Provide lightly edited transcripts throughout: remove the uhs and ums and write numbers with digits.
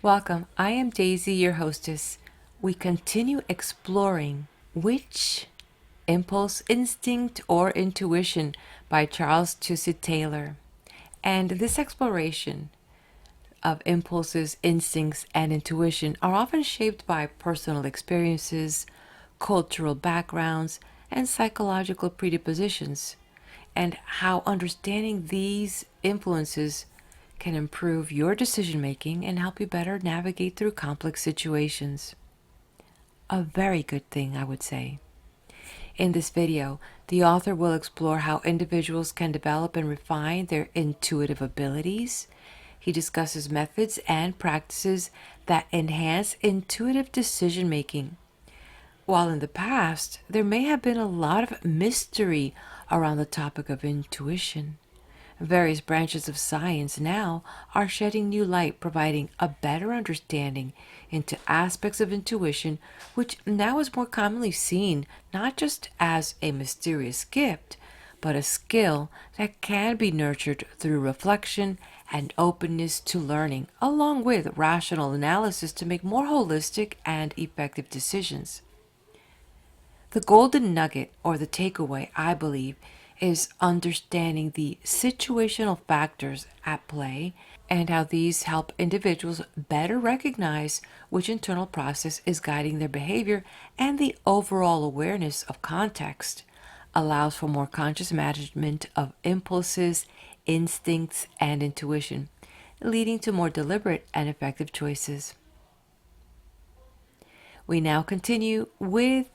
Welcome. I am Daisy, your hostess. We continue exploring Which Impulse, Instinct, or Intuition by Charles Tussit Taylor. And this exploration of impulses, instincts, and intuition are often shaped by personal experiences, cultural backgrounds, and psychological predispositions, and how understanding these influences can improve your decision making and help you better navigate through complex situations. A very good thing, I would say. In this video, the author will explore how individuals can develop and refine their intuitive abilities. He discusses methods and practices that enhance intuitive decision making. While in the past, there may have been a lot of mystery around the topic of intuition, various branches of science now are shedding new light, providing a better understanding into aspects of intuition, which now is more commonly seen not just as a mysterious gift, but a skill that can be nurtured through reflection and openness to learning, along with rational analysis to make more holistic and effective decisions. The golden nugget, or the takeaway, I believe, is understanding the situational factors at play and how these help individuals better recognize which internal process is guiding their behavior, and the overall awareness of context allows for more conscious management of impulses, instincts, and intuition, leading to more deliberate and effective choices. We now continue with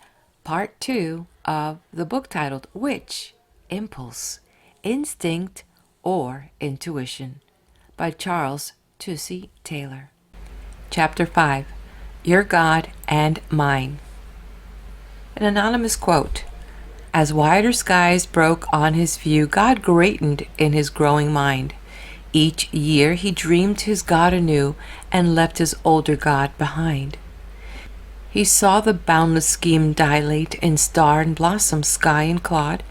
part 2 of the book titled Which Impulse, Instinct, or Intuition by Charles Tussit Taylor. Chapter 5, Your God and Mine. An anonymous quote: As wider skies broke on his view, God greatened in his growing mind. Each year he dreamed his God anew and left his older God behind. He saw the boundless scheme dilate in star and blossom, sky and clod,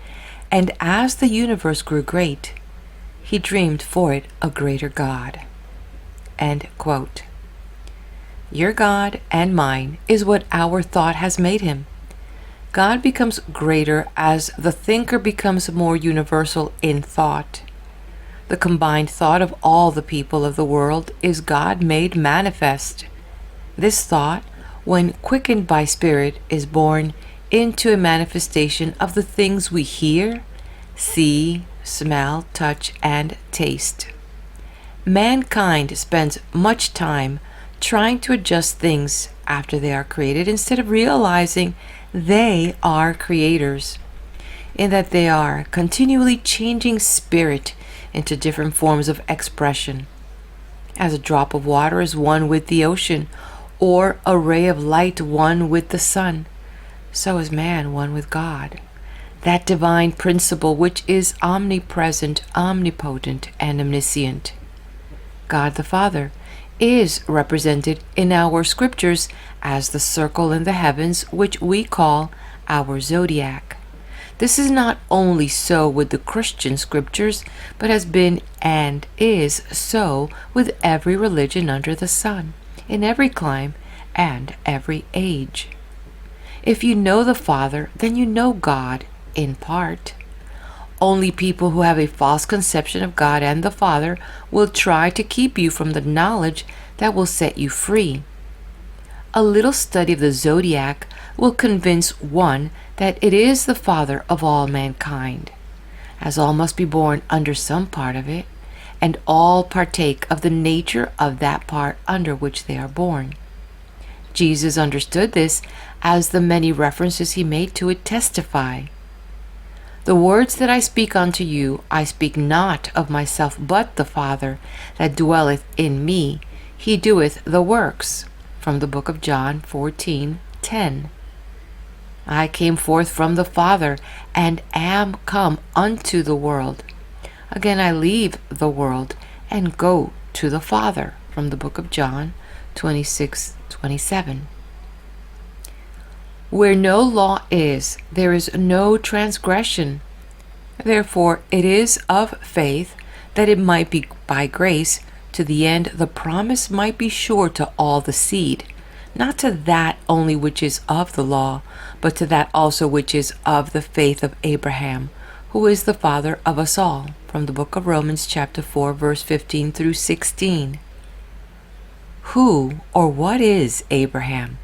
and as the universe grew great, he dreamed for it a greater God. End quote. Your God and mine is what our thought has made him. God becomes greater as the thinker becomes more universal in thought. The combined thought of all the people of the world is God made manifest. This thought, when quickened by spirit, is born into a manifestation of the things we hear, see, smell, touch, and taste. Mankind spends much time trying to adjust things after they are created instead of realizing they are creators, in that they are continually changing spirit into different forms of expression. As a drop of water is one with the ocean, or a ray of light one with the sun, so is man one with God, that divine principle which is omnipresent, omnipotent, and omniscient. God the Father is represented in our scriptures as the circle in the heavens which we call our zodiac. This is not only so with the Christian scriptures, but has been and is so with every religion under the sun, in every clime and every age. If you know the Father, then you know God in part. Only people who have a false conception of God and the Father will try to keep you from the knowledge that will set you free. A little study of the zodiac will convince one that it is the father of all mankind, as all must be born under some part of it, and all partake of the nature of that part under which they are born. Jesus understood this, as the many references he made to it testify. The words that I speak unto you, I speak not of myself, but the Father that dwelleth in me, he doeth the works. From the book of John 14:10. I came forth from the Father, and am come unto the world. Again I leave the world, and go to the Father. From the book of John 26:27. Where no law is, there is no transgression. Therefore it is of faith, that it might be by grace to the end the promise might be sure to all the seed, not to that only which is of the law, but to that also which is of the faith of Abraham, who is the father of us all. From the book of Romans chapter 4, verse 15 through 16. Who or what is Abraham?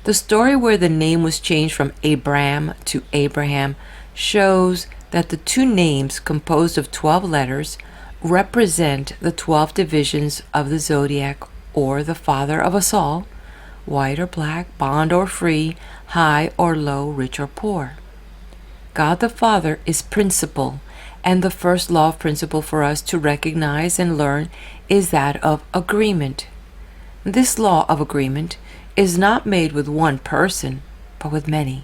The story where the name was changed from Abram to Abraham shows that the two names, composed of 12 letters, represent the 12 divisions of the zodiac, or the father of us all, white or black, bond or free, high or low, rich or poor. God the Father is principle, and the first law of principle for us to recognize and learn is that of agreement. This law of agreement is not made with one person, but with many.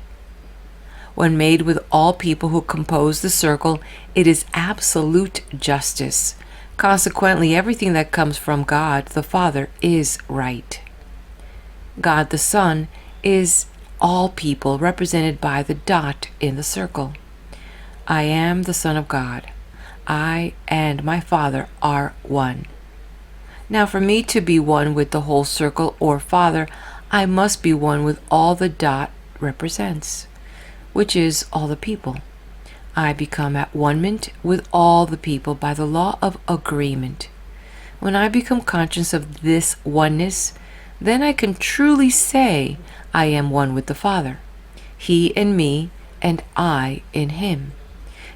When made with all people who compose the circle, it is absolute justice. Consequently, everything that comes from God the Father is right. God the Son is all people represented by the dot in the circle. I am the Son of God. I and my Father are one. Now, for me to be one with the whole circle or Father, I must be one with all the dot represents, which is all the people. I become at one-ment with all the people by the law of agreement. When I become conscious of this oneness, then I can truly say I am one with the Father, He in me, and I in Him.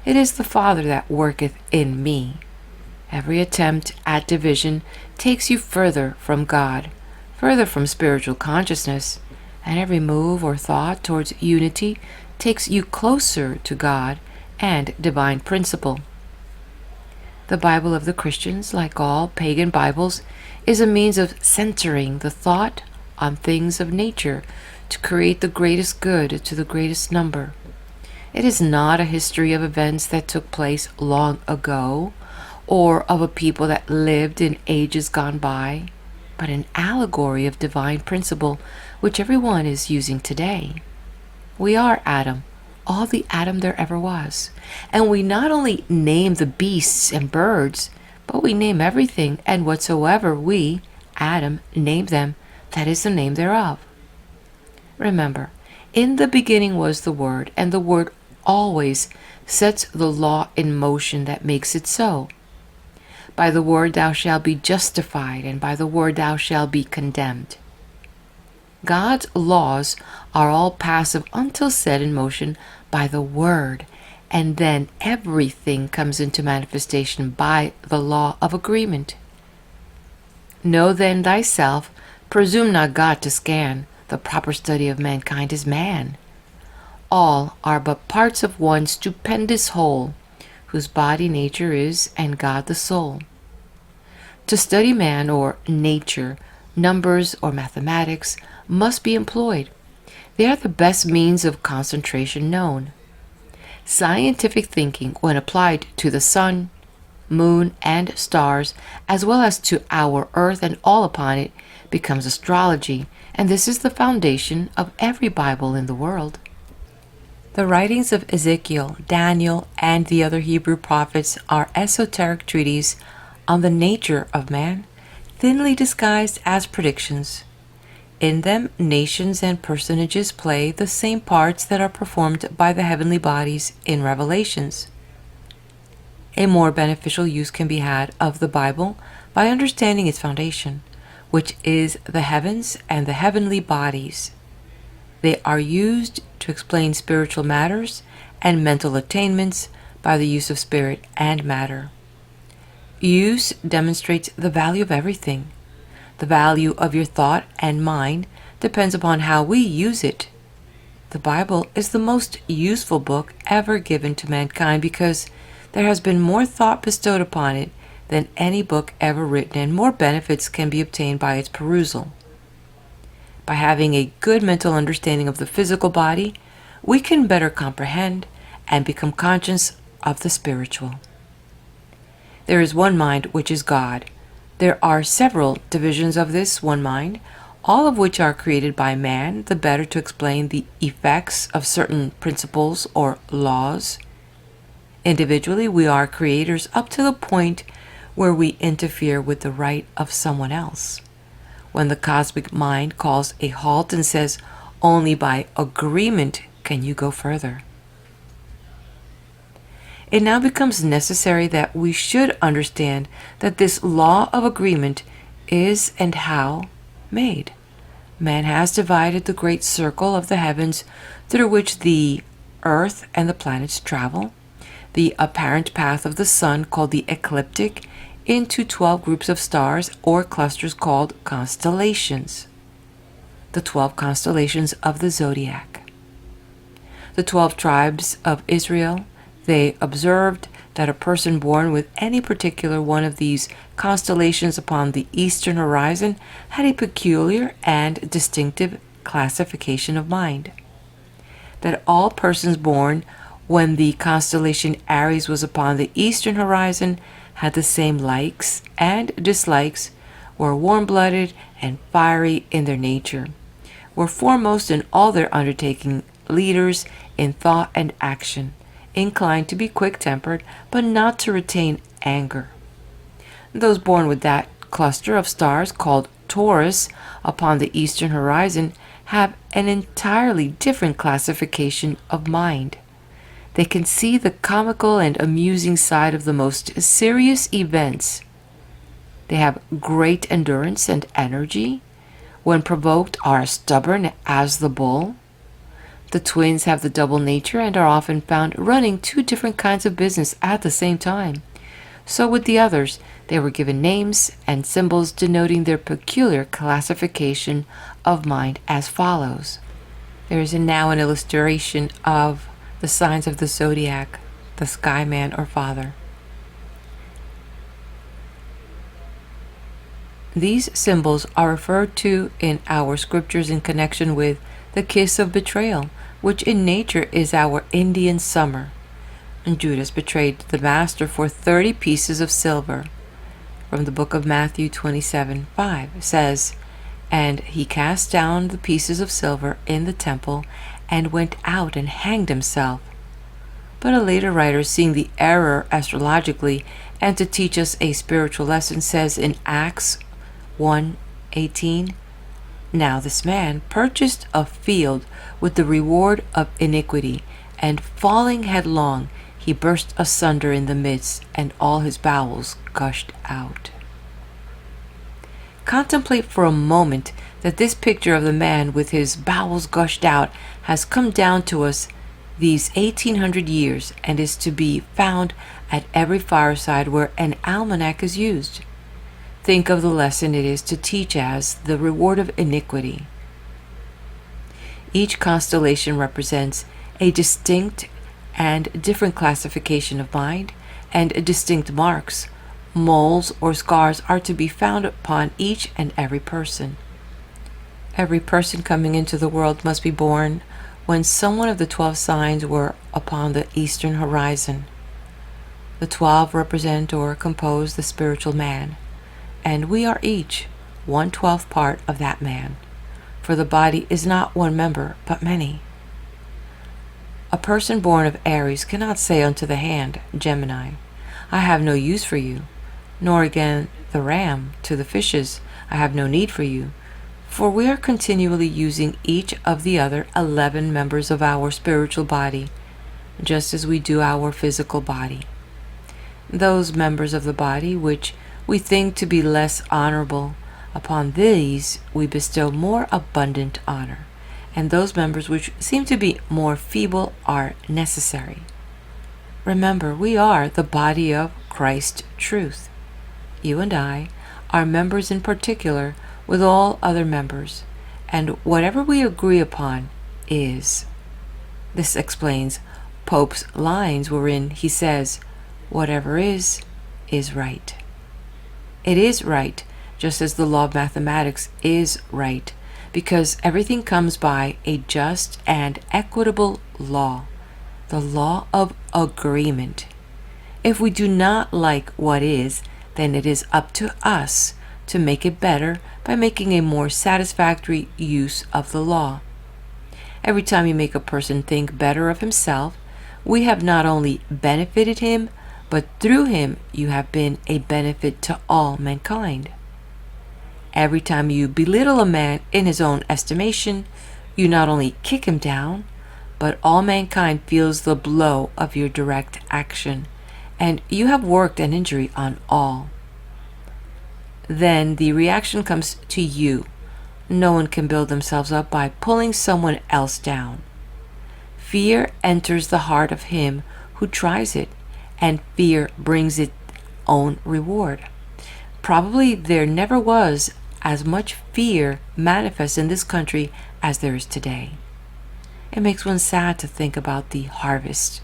It is the Father that worketh in me. Every attempt at division takes you further from God, further from spiritual consciousness, and every move or thought towards unity takes you closer to God and divine principle. The Bible of the Christians, like all pagan Bibles, is a means of centering the thought on things of nature to create the greatest good to the greatest number. It is not a history of events that took place long ago or of a people that lived in ages gone by, but an allegory of divine principle which everyone is using today. We are Adam, all the Adam there ever was, and we not only name the beasts and birds, but we name everything and whatsoever we, Adam, name them, that is the name thereof. Remember, in the beginning was the Word, and the Word always sets the law in motion that makes it so. By the word thou shalt be justified, and by the word thou shalt be condemned. God's laws are all passive until set in motion by the Word, and then everything comes into manifestation by the law of agreement. Know then thyself, presume not God to scan, the proper study of mankind is man. All are but parts of one stupendous whole, whose body nature is, and God the soul. To study man or nature, numbers or mathematics must be employed. They are the best means of concentration known. Scientific thinking, when applied to the sun, moon, and stars, as well as to our earth and all upon it, becomes astrology, and this is the foundation of every Bible in the world. The writings of Ezekiel, Daniel, and the other Hebrew prophets are esoteric treatises on the nature of man, thinly disguised as predictions. In them, nations and personages play the same parts that are performed by the heavenly bodies in Revelations. A more beneficial use can be had of the Bible by understanding its foundation, which is the heavens and the heavenly bodies. They are used to explain spiritual matters and mental attainments by the use of spirit and matter. Use demonstrates the value of everything. The value of your thought and mind depends upon how we use it. The Bible is the most useful book ever given to mankind because there has been more thought bestowed upon it than any book ever written, and more benefits can be obtained by its perusal. By having a good mental understanding of the physical body, we can better comprehend and become conscious of the spiritual. There is one mind, which is God. There are several divisions of this one mind, all of which are created by man, the better to explain the effects of certain principles or laws. Individually, we are creators up to the point where we interfere with the right of someone else. When the cosmic mind calls a halt and says, only by agreement can you go further. It now becomes necessary that we should understand that this law of agreement is and how made. Man has divided the great circle of the heavens through which the earth and the planets travel, the apparent path of the sun called the ecliptic, into 12 groups of stars or clusters called constellations, the 12 constellations of the zodiac. The 12 tribes of Israel, they observed that a person born with any particular one of these constellations upon the eastern horizon had a peculiar and distinctive classification of mind. That all persons born when the constellation Aries was upon the eastern horizon had the same likes and dislikes, were warm-blooded and fiery in their nature, were foremost in all their undertaking, leaders in thought and action, inclined to be quick-tempered, but not to retain anger. Those born with that cluster of stars called Taurus upon the eastern horizon have an entirely different classification of mind. They can see the comical and amusing side of the most serious events. They have great endurance and energy. When provoked, are stubborn as the bull. The twins have the double nature and are often found running 2 different kinds of business at the same time. So with the others, they were given names and symbols denoting their peculiar classification of mind as follows. There is now an illustration of the signs of the zodiac, the sky man or father. These symbols are referred to in our scriptures in connection with the kiss of betrayal, which in nature is our Indian summer. And Judas betrayed the master for 30 pieces of silver. From the book of Matthew 27:5 says, "And he cast down the pieces of silver in the temple and went out and hanged himself." But a later writer, seeing the error astrologically and to teach us a spiritual lesson, says in Acts 1:18, "Now this man purchased a field with the reward of iniquity, and falling headlong, he burst asunder in the midst, and all his bowels gushed out." Contemplate for a moment that this picture of the man with his bowels gushed out has come down to us these 1800 years and is to be found at every fireside where an almanac is used. Think of the lesson it is to teach as the reward of iniquity. Each constellation represents a distinct and different classification of mind, and distinct marks, moles or scars are to be found upon each and every person. Every person coming into the world must be born when some one of the 12 signs were upon the eastern horizon. The 12 represent or compose the spiritual man, and we are each 1/12th part of that man, for the body is not one member, but many. A person born of Aries cannot say unto the hand, Gemini, I have no use for you, nor again the ram to the fishes, I have no need for you, for we are continually using each of the other 11 members of our spiritual body, just as we do our physical body. Those members of the body which we think to be less honorable, upon these we bestow more abundant honor, and those members which seem to be more feeble are necessary. Remember, we are the body of Christ truth. You and I are members in particular with all other members, and whatever we agree upon is. This explains Pope's lines wherein he says, whatever is right. It is right, just as the law of mathematics is right, because everything comes by a just and equitable law, the law of agreement. If we do not like what is, then it is up to us to make it better by making a more satisfactory use of the law. Every time you make a person think better of himself, we have not only benefited him, but through him you have been a benefit to all mankind. Every time you belittle a man in his own estimation, you not only kick him down, but all mankind feels the blow of your direct action, and you have worked an injury on all. Then the reaction comes to you. No one can build themselves up by pulling someone else down. Fear enters the heart of him who tries it, and fear brings its own reward. Probably there never was as much fear manifest in this country as there is today. It makes one sad to think about the harvest.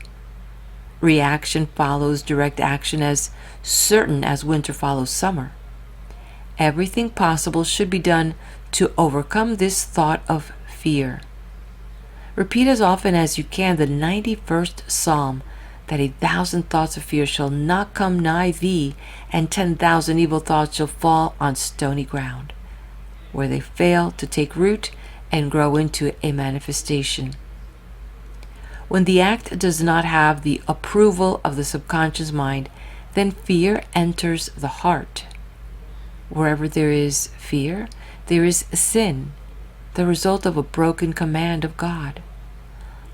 Reaction follows direct action as certain as winter follows summer. Everything possible should be done to overcome this thought of fear. Repeat as often as you can the 91st Psalm, that 1,000 thoughts of fear shall not come nigh thee, and 10,000 evil thoughts shall fall on stony ground, where they fail to take root and grow into a manifestation. When the act does not have the approval of the subconscious mind, then fear enters the heart. Wherever there is fear, there is sin, the result of a broken command of God.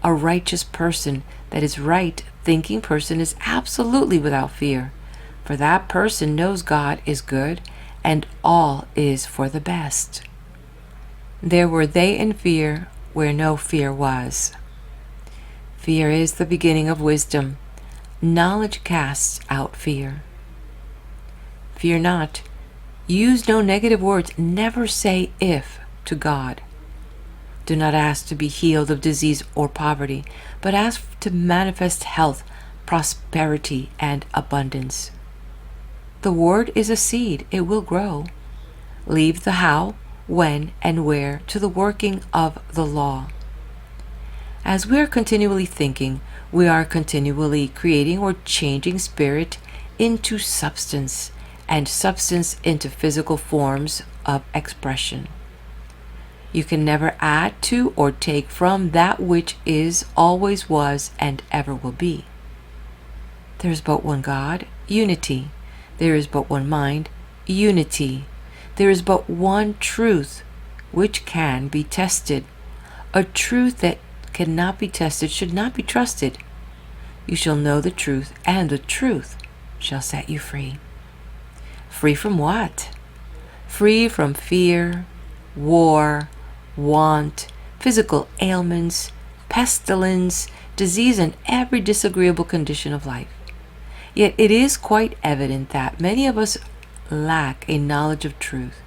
A righteous person, that is right thinking person, is absolutely without fear, for that person knows God is good and all is for the best. There were they in fear where no fear was. Fear is the beginning of wisdom. Knowledge casts out fear. Fear not. Use no negative words. Never say if to God. Do not ask to be healed of disease or poverty, but ask to manifest health, prosperity, and abundance. The word is a seed. It will grow. Leave the how, when, and where to the working of the law. As we are continually thinking, we are continually creating or changing spirit into substance, and substance into physical forms of expression. You can never add to or take from that which is, always was, and ever will be. There is but one God, unity. There is but one mind, unity. There is but one truth, which can be tested. A truth that cannot be tested should not be trusted. You shall know the truth, and the truth shall set you free. Free from what? Free from fear, war, want, physical ailments, pestilence, disease, and every disagreeable condition of life. Yet it is quite evident that many of us lack a knowledge of truth.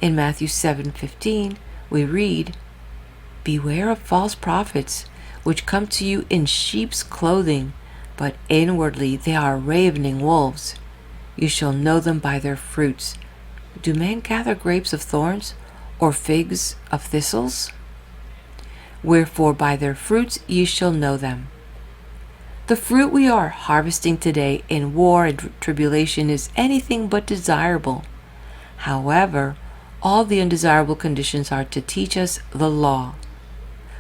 In Matthew 7:15, we read, "Beware of false prophets, which come to you in sheep's clothing, but inwardly they are ravening wolves. You shall know them by their fruits. Do men gather grapes of thorns, or figs of thistles? Wherefore by their fruits ye shall know them." The fruit we are harvesting today in war and tribulation is anything but desirable. However, all the undesirable conditions are to teach us the law.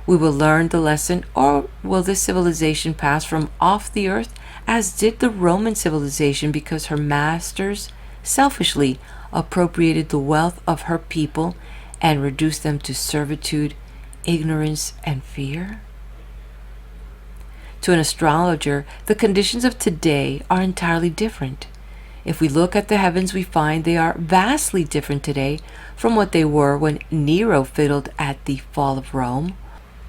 We will learn the lesson, or will this civilization pass from off the earth as did the Roman civilization, because her masters selfishly appropriated the wealth of her people and reduced them to servitude, ignorance, and fear? To an astrologer, the conditions of today are entirely different. If we look at the heavens, we find they are vastly different today from what they were when Nero fiddled at the fall of Rome,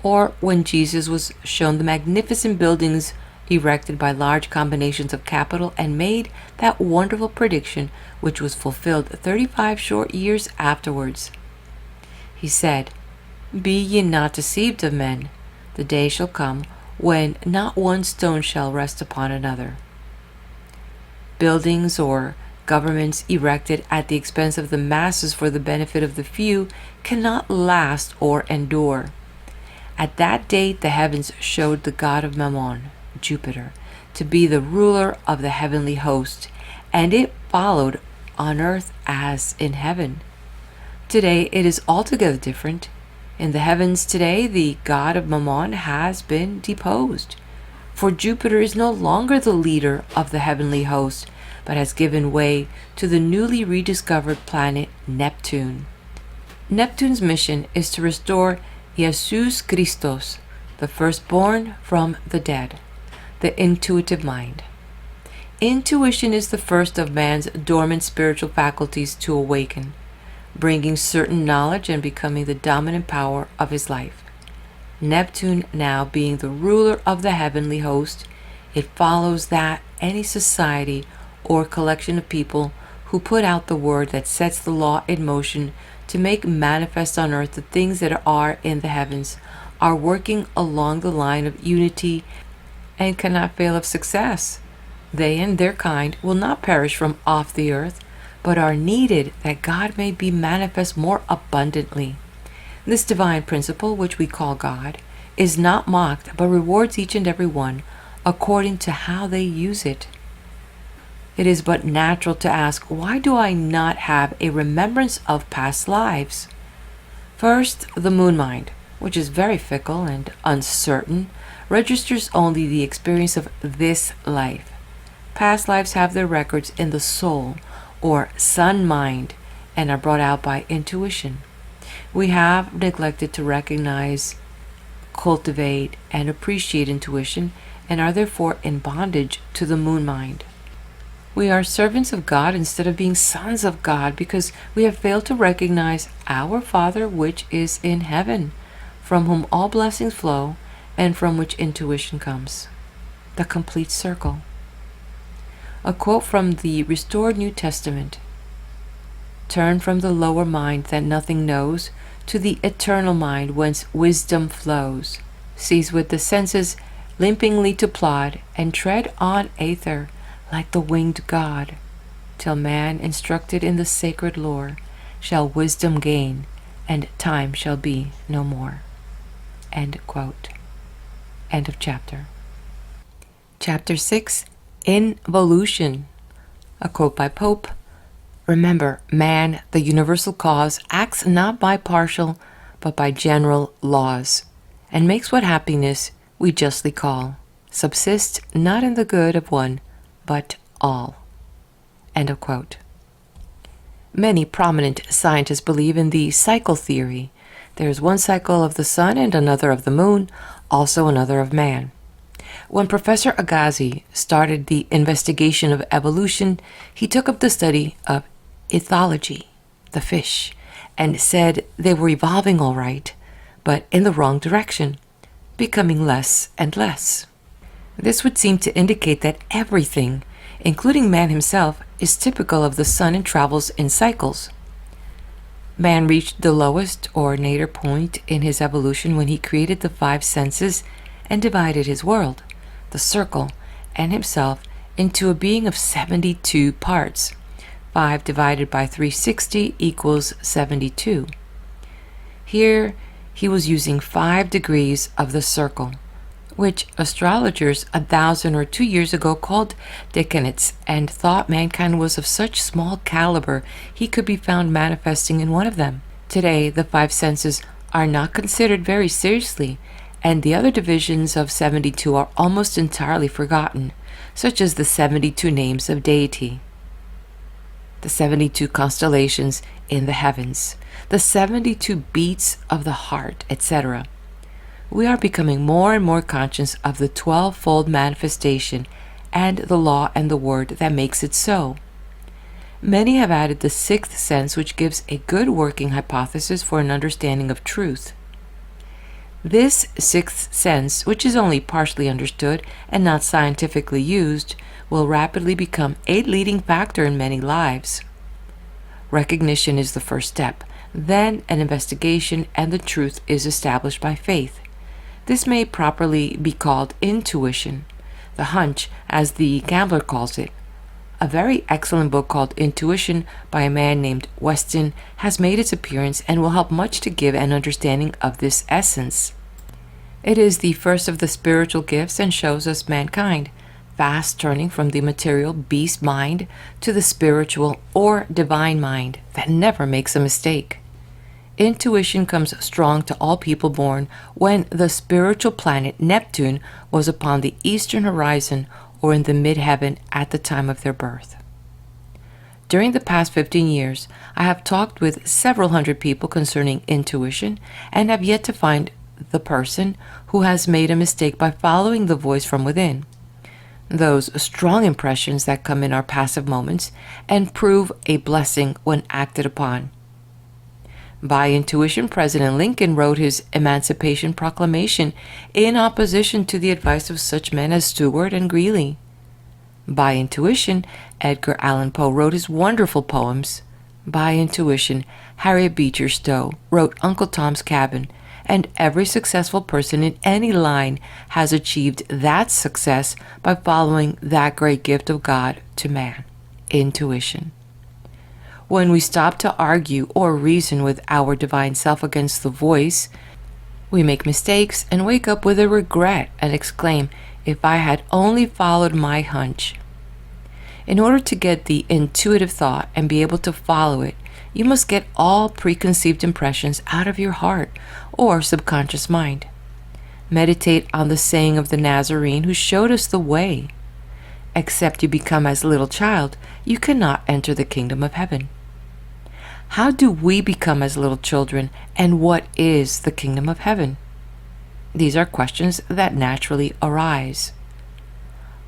or when Jesus was shown the magnificent buildings erected by large combinations of capital and made that wonderful prediction which was fulfilled 35 short years afterwards. He said, "Be ye not deceived of men, the day shall come when not one stone shall rest upon another." Buildings or governments erected at the expense of the masses for the benefit of the few cannot last or endure. At that date the heavens showed the god of Mammon, Jupiter, to be the ruler of the heavenly host, and it followed on earth as in heaven. Today it is altogether different. In the heavens today the god of Mammon has been deposed. for Jupiter is no longer the leader of the heavenly host, but has given way to the newly rediscovered planet Neptune. Neptune's mission is to restore Jesus Christos, the firstborn from the dead, the intuitive mind. Intuition is the first of man's dormant spiritual faculties to awaken, bringing certain knowledge and becoming the dominant power of his life. Neptune now being the ruler of the heavenly host, it follows that any society or collection of people who put out the word that sets the law in motion to make manifest on earth the things that are in the heavens are working along the line of unity and cannot fail of success. They and their kind will not perish from off the earth, but are needed that God may be manifest more abundantly. This divine principle, which we call God, is not mocked, but rewards each and every one according to how they use it. It is but natural to ask, why do I not have a remembrance of past lives? First, the moon mind, which is very fickle and uncertain, registers only the experience of this life. Past lives have their records in the soul, or sun mind, and are brought out by intuition. We have neglected to recognize, cultivate, and appreciate intuition, and are therefore in bondage to the moon mind. We are servants of God instead of being sons of God because we have failed to recognize our Father which is in heaven, from whom all blessings flow and from which intuition comes. The complete circle. A quote from the Restored New Testament. Turn from the lower mind that nothing knows to the eternal mind whence wisdom flows. Cease with the senses limpingly to plod and tread on aether like the winged god, till man instructed in the sacred lore shall wisdom gain and time shall be no more. End quote. End of chapter. Chapter 6. Involution. A quote by Pope. Remember, man, the universal cause, acts not by partial, but by general laws, and makes what happiness we justly call, subsist not in the good of one, but all. End of quote. Many prominent scientists believe in the cycle theory. There is one cycle of the sun and another of the moon, also another of man. When Professor Agassiz started the investigation of evolution, he took up the study of Philology, the fish, and said they were evolving all right, but in the wrong direction, becoming less and less. This would seem to indicate that everything, including man himself, is typical of the sun and travels in cycles. Man reached the lowest or nadir point in his evolution when he created the 5 senses and divided his world, the circle, and himself into a being of 72 parts. 5 divided by 360 equals 72. Here he was using 5 degrees of the circle, which astrologers 1,000 or 2 years ago called decanates, and thought mankind was of such small caliber he could be found manifesting in one of them. Today, the 5 senses are not considered very seriously, and the other divisions of 72 are almost entirely forgotten, such as the 72 names of deity, the 72 constellations in the heavens, the 72 beats of the heart, etc. We are becoming more and more conscious of the 12-fold manifestation and the law and the word that makes it so. Many have added the 6th sense, which gives a good working hypothesis for an understanding of truth. This 6th sense, which is only partially understood and not scientifically used, will rapidly become a leading factor in many lives. Recognition is the first step, then an investigation, and the truth is established by faith. This may properly be called intuition, the hunch, as the gambler calls it. A very excellent book called Intuition by a man named Weston has made its appearance and will help much to give an understanding of this essence. It is the first of the spiritual gifts and shows us mankind fast turning from the material beast mind to the spiritual or divine mind that never makes a mistake. Intuition comes strong to all people born when the spiritual planet Neptune was upon the eastern horizon or in the midheaven at the time of their birth. During the past 15 years, I have talked with several hundred people concerning intuition and have yet to find the person who has made a mistake by following the voice from within. Those strong impressions that come in our passive moments and prove a blessing when acted upon. By intuition, President Lincoln wrote his Emancipation Proclamation in opposition to the advice of such men as Stewart and Greeley. By intuition, Edgar Allan Poe wrote his wonderful poems. By intuition, Harriet Beecher Stowe wrote Uncle Tom's Cabin, and every successful person in any line has achieved that success by following that great gift of God to man, intuition. When we stop to argue or reason with our divine self against the voice, we make mistakes and wake up with a regret and exclaim, "If I had only followed my hunch." In order to get the intuitive thought and be able to follow it, you must get all preconceived impressions out of your heart or subconscious mind. Meditate on the saying of the Nazarene who showed us the way. Except you become as a little child, you cannot enter the kingdom of heaven. How do we become as little children, and what is the kingdom of heaven? These are questions that naturally arise.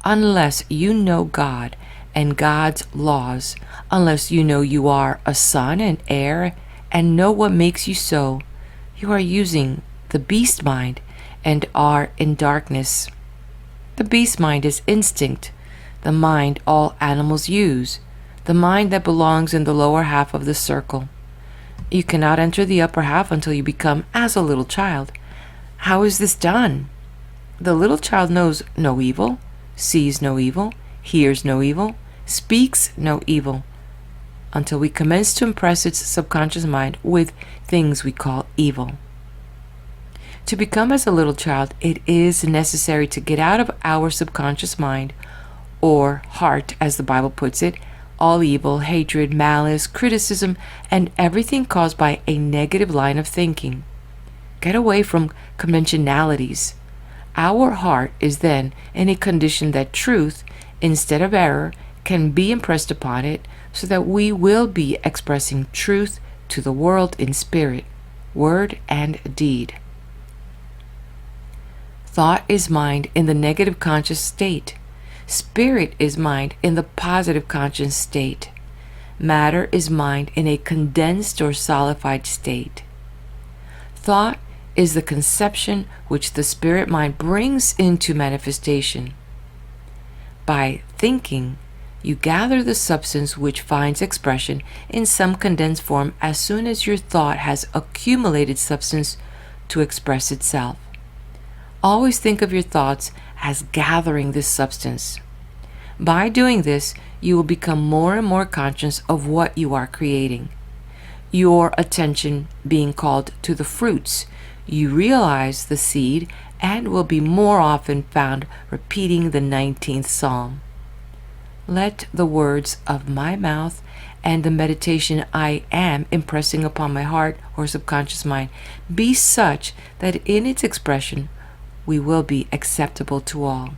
Unless you know God and God's laws, unless you know you are a son and heir and know what makes you so, you are using the beast mind and are in darkness. The beast mind is instinct, the mind all animals use, the mind that belongs in the lower half of the circle. You cannot enter the upper half until you become as a little child. How is this done? The little child knows no evil, sees no evil, hears no evil, speaks no evil, until we commence to impress its subconscious mind with things we call evil. To become as a little child, it is necessary to get out of our subconscious mind, or heart, as the Bible puts it, all evil, hatred, malice, criticism, and everything caused by a negative line of thinking. Get away from conventionalities. Our heart is then in a condition that truth, instead of error, can be impressed upon it, so that we will be expressing truth to the world in spirit, word, and deed. Thought is mind in the negative conscious state. Spirit is mind in the positive conscious state. Matter is mind in a condensed or solidified state. Thought is the conception which the spirit mind brings into manifestation. By thinking, you gather the substance which finds expression in some condensed form as soon as your thought has accumulated substance to express itself. Always think of your thoughts as gathering this substance. By doing this, you will become more and more conscious of what you are creating. Your attention being called to the fruits, you realize the seed and will be more often found repeating the 19th Psalm. Let the words of my mouth and the meditation I am impressing upon my heart or subconscious mind be such that in its expression we will be acceptable to all.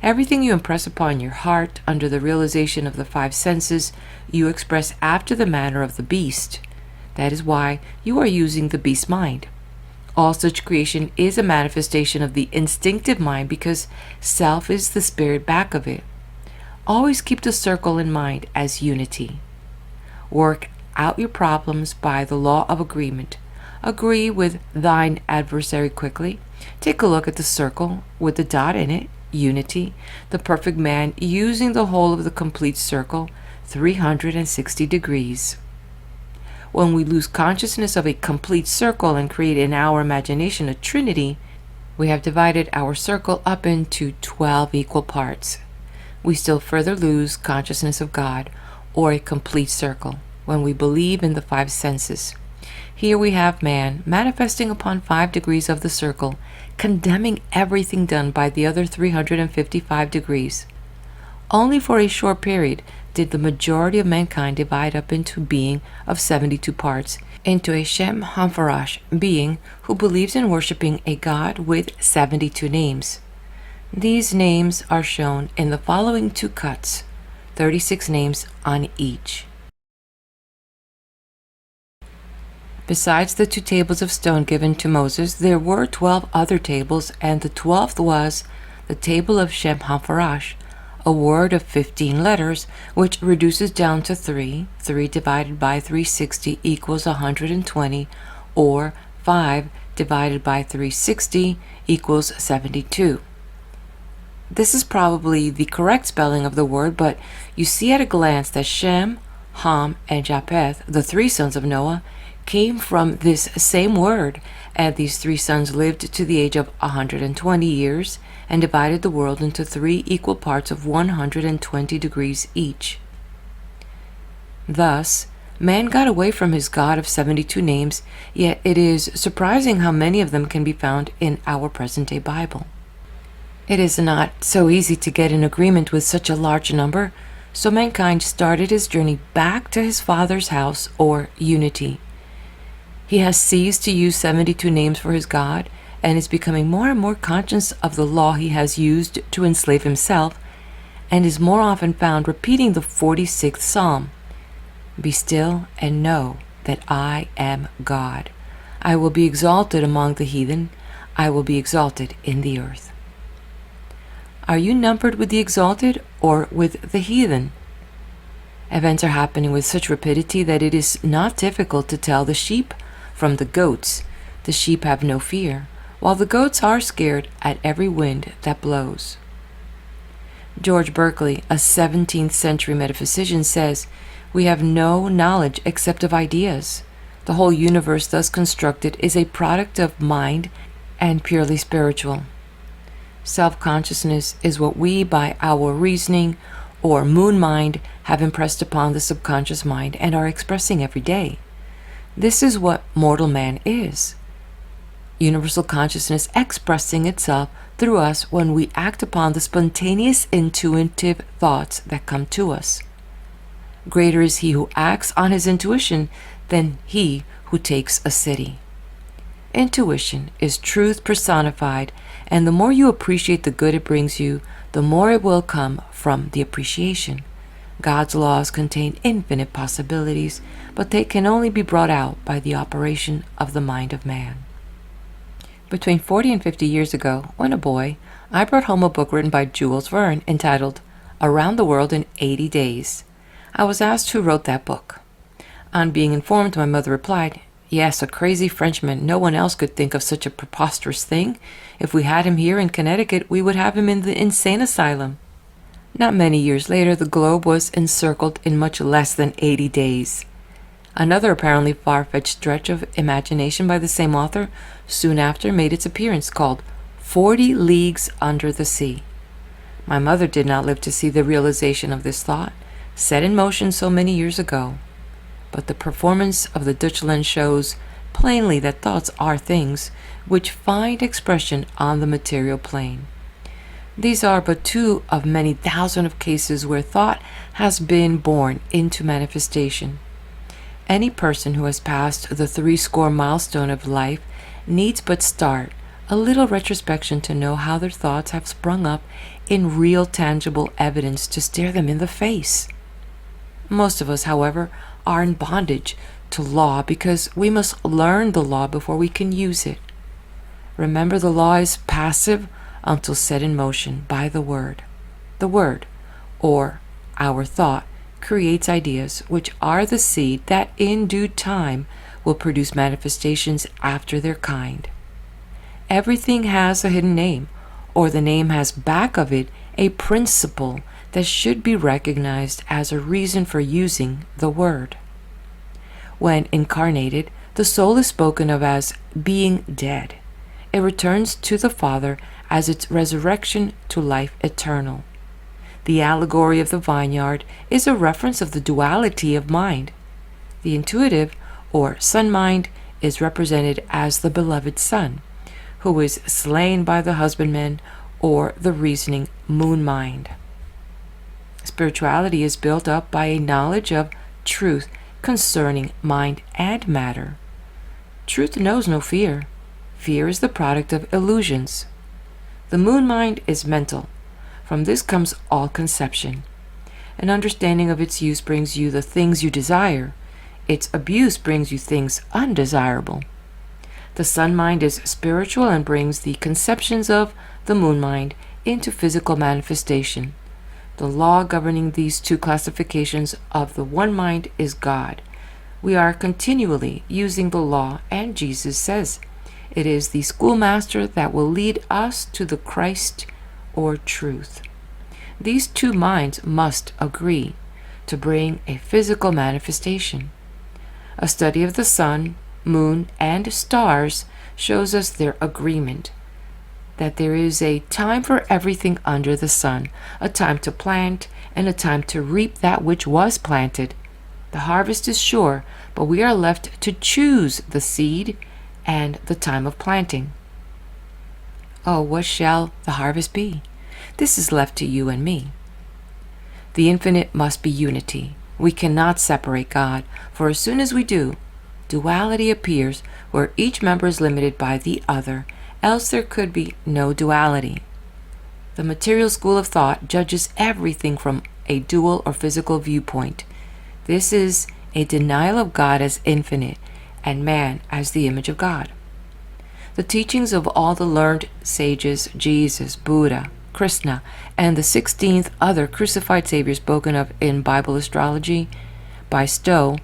Everything you impress upon your heart under the realization of the five senses, you express after the manner of the beast. That is why you are using the beast mind. All such creation is a manifestation of the instinctive mind because self is the spirit back of it. Always keep the circle in mind as unity. Work out your problems by the law of agreement. Agree with thine adversary quickly. Take a look at the circle with the dot in it, unity, the perfect man using the whole of the complete circle, 360 degrees. When we lose consciousness of a complete circle and create in our imagination a trinity, we have divided our circle up into 12 equal parts. We still further lose consciousness of God, or a complete circle, when we believe in the five senses. Here we have man manifesting upon 5 degrees of the circle, condemning everything done by the other 355 degrees. Only for a short period did the majority of mankind divide up into being of 72 parts, into a Shem Hamfarash being who believes in worshiping a God with 72 names. These names are shown in the following two cuts, 36 names on each. Besides the 2 tables of stone given to Moses, there were 12 other tables, and the 12th was the table of Shem Hamfarash, a word of 15 letters, which reduces down to 3. 3 divided by 360 equals 120, or 5 divided by 360 equals 72. This is probably the correct spelling of the word, but you see at a glance that Shem, Ham, and Japheth, the 3 sons of Noah, came from this same word, and these 3 sons lived to the age of 120 years and divided the world into 3 equal parts of 120 degrees each. Thus, man got away from his God of 72 names, yet it is surprising how many of them can be found in our present-day Bible. It is not so easy to get in agreement with such a large number, so mankind started his journey back to his Father's house, or unity. He has ceased to use 72 names for his God and is becoming more and more conscious of the law he has used to enslave himself, and is more often found repeating the 46th Psalm. Be still and know that I am God. I will be exalted among the heathen. I will be exalted in the earth. Are you numbered with the exalted or with the heathen? Events are happening with such rapidity that it is not difficult to tell the sheep from the goats. The sheep have no fear, while the goats are scared at every wind that blows. George Berkeley, a 17th century metaphysician, says, "We have no knowledge except of ideas. The whole universe thus constructed is a product of mind and purely spiritual. Self-consciousness is what we, by our reasoning or moon mind, have impressed upon the subconscious mind and are expressing every day. This is what mortal man is. Universal consciousness expressing itself through us when we act upon the spontaneous intuitive thoughts that come to us. Greater is he who acts on his intuition than he who takes a city. Intuition is truth personified, and the more you appreciate the good it brings you, the more it will come from the appreciation. God's laws contain infinite possibilities, but they can only be brought out by the operation of the mind of man." Between 40 and 50 years ago, when a boy, I brought home a book written by Jules Verne entitled Around the World in 80 Days. I was asked who wrote that book. On being informed, my mother replied, "Yes, a crazy Frenchman. No one else could think of such a preposterous thing. If we had him here in Connecticut, we would have him in the insane asylum." Not many years later, the globe was encircled in much less than 80 days. Another apparently far-fetched stretch of imagination by the same author soon after made its appearance, called 40 Leagues Under the Sea. My mother did not live to see the realization of this thought, set in motion so many years ago. But the performance of the Dutchland shows plainly that thoughts are things which find expression on the material plane. These are but 2 of many thousands of cases where thought has been born into manifestation. Any person who has passed the 60 milestone of life needs but start a little retrospection to know how their thoughts have sprung up in real tangible evidence to stare them in the face. Most of us, however, are in bondage to law because we must learn the law before we can use it. Remember, the law is passive until set in motion by the word. The word, or our thought, creates ideas which are the seed that in due time will produce manifestations after their kind. Everything has a hidden name, or the name has back of it a principle that should be recognized as a reason for using the word. When incarnated, the soul is spoken of as being dead. It returns to the Father as its resurrection to life eternal. The allegory of the vineyard is a reference of the duality of mind. The intuitive, or sun mind, is represented as the beloved son, who is slain by the husbandman, or the reasoning moon mind. Spirituality is built up by a knowledge of truth concerning mind and matter. Truth knows no fear. Fear is the product of illusions. The moon mind is mental. From this comes all conception. An understanding of its use brings you the things you desire. Its abuse brings you things undesirable. The sun mind is spiritual and brings the conceptions of the moon mind into physical manifestation. The law governing these two classifications of the one mind is God. We are continually using the law, and Jesus says, it is the schoolmaster that will lead us to the Christ or truth. These two minds must agree to bring a physical manifestation. A study of the sun, moon, and stars shows us their agreement, that there is a time for everything under the sun, a time to plant and a time to reap that which was planted. The harvest is sure, but we are left to choose the seed and the time of planting. Oh, what shall the harvest be? This is left to you and me. The infinite must be unity. We cannot separate God, for as soon as we do, duality appears where each member is limited by the other, else there could be no duality. The material school of thought judges everything from a dual or physical viewpoint. This is a denial of God as infinite and man as the image of God. The teachings of all the learned sages, Jesus, Buddha, Krishna, and the 16th other crucified saviors spoken of in Bible astrology by Stowe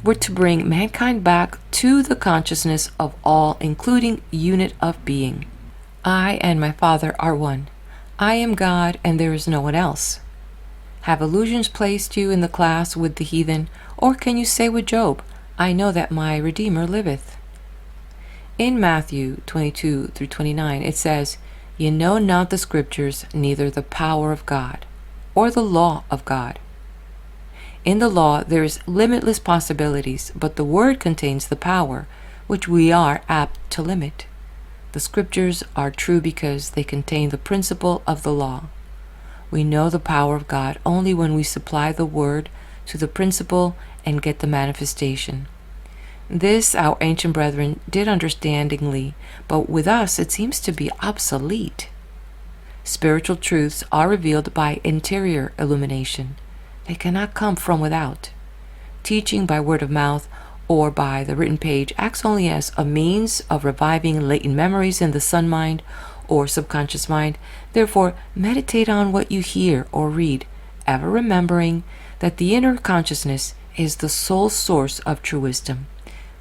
were to bring mankind back to the consciousness of all, including unit of being. I and my Father are one. I am God and there is no one else. Have illusions placed you in the class with the heathen, or can you say with Job, I know that my Redeemer liveth? In Matthew 22 through 29 it says, Ye know not the Scriptures, neither the power of God, or the law of God. In the law there is limitless possibilities, but the Word contains the power, which we are apt to limit. The Scriptures are true because they contain the principle of the law. We know the power of God only when we supply the Word to the principle and get the manifestation. This our ancient brethren did understandingly, but with us it seems to be obsolete. Spiritual truths are revealed by interior illumination. They cannot come from without. Teaching by word of mouth or by the written page acts only as a means of reviving latent memories in the sun mind or subconscious mind. Therefore, meditate on what you hear or read, ever remembering that the inner consciousness is the sole source of true wisdom,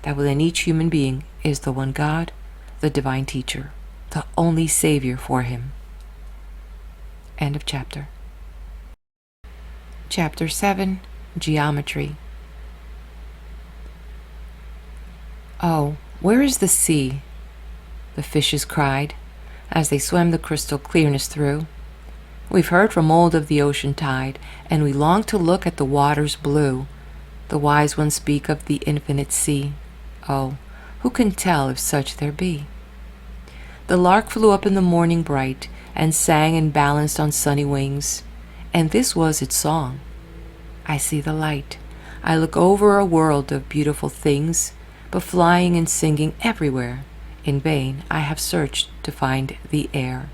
that within each human being is the one God, the divine teacher, the only Savior for him. End of chapter. Chapter 7, Geometry. Oh, where is the sea? The fishes cried, as they swam the crystal clearness through. We've heard from old of the ocean tide, and we long to look at the waters blue. The wise ones speak of the infinite sea. Oh, who can tell if such there be? The lark flew up in the morning bright, and sang and balanced on sunny wings, and this was its song. I see the light. I look over a world of beautiful things, but flying and singing everywhere. In vain I have searched to find the air.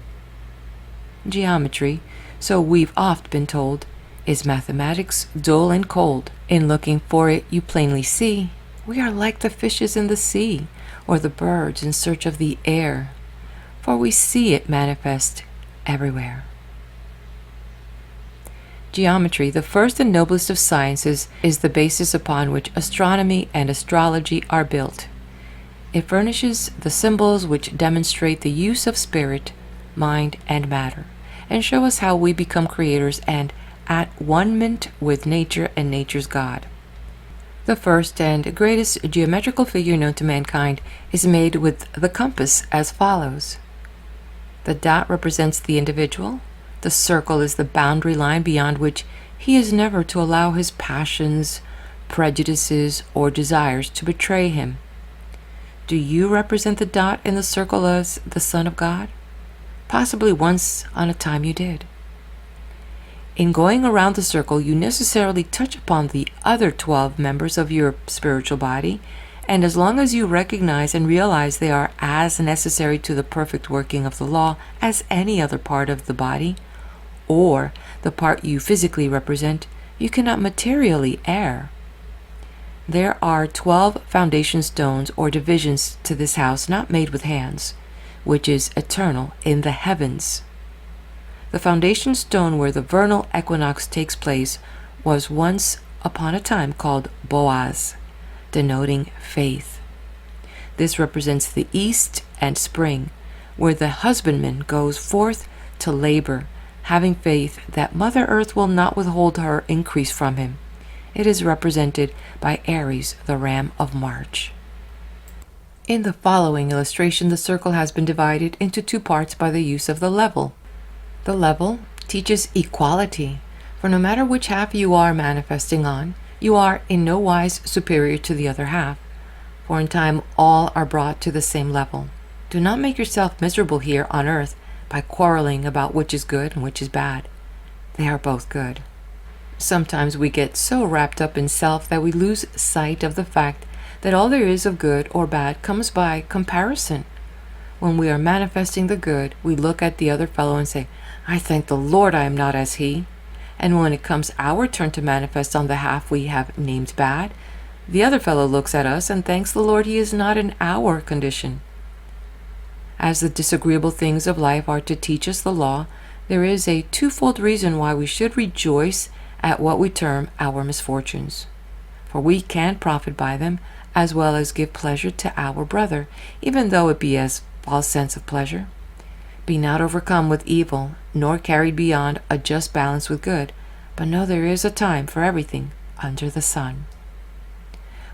Geometry, so we've oft been told, is mathematics dull and cold. In looking for it you plainly see, we are like the fishes in the sea, or the birds in search of the air, for we see it manifest everywhere. Geometry, the first and noblest of sciences, is the basis upon which astronomy and astrology are built. It furnishes the symbols which demonstrate the use of spirit, mind, and matter, and show us how we become creators and at one-ment with nature and nature's God. The first and greatest geometrical figure known to mankind is made with the compass as follows. The dot represents the individual. The circle is the boundary line beyond which he is never to allow his passions, prejudices, or desires to betray him. Do you represent the dot in the circle as the Son of God? Possibly once on a time you did. In going around the circle, you necessarily touch upon the other 12 members of your spiritual body, and as long as you recognize and realize they are as necessary to the perfect working of the law as any other part of the body, or the part you physically represent, you cannot materially err. There are 12 foundation stones or divisions to this house not made with hands, which is eternal in the heavens. The foundation stone where the vernal equinox takes place was once upon a time called Boaz, denoting faith. This represents the east and spring, where the husbandman goes forth to labor, having faith that Mother Earth will not withhold her increase from him. It is represented by Aries, the ram of March. In the following illustration, the circle has been divided into two parts by the use of the level. The level teaches equality, for no matter which half you are manifesting on, you are in no wise superior to the other half, for in time all are brought to the same level. Do not make yourself miserable here on earth by quarreling about which is good and which is bad. They are both good. Sometimes we get so wrapped up in self that we lose sight of the fact that all there is of good or bad comes by comparison. When we are manifesting the good, we look at the other fellow and say, "I thank the Lord I am not as he." And when it comes our turn to manifest on the half we have named bad, the other fellow looks at us and thanks the Lord he is not in our condition. As the disagreeable things of life are to teach us the law, there is a twofold reason why we should rejoice at what we term our misfortunes. For we can profit by them, as well as give pleasure to our brother, even though it be as false sense of pleasure. Be not overcome with evil, nor carried beyond a just balance with good, but know there is a time for everything under the sun.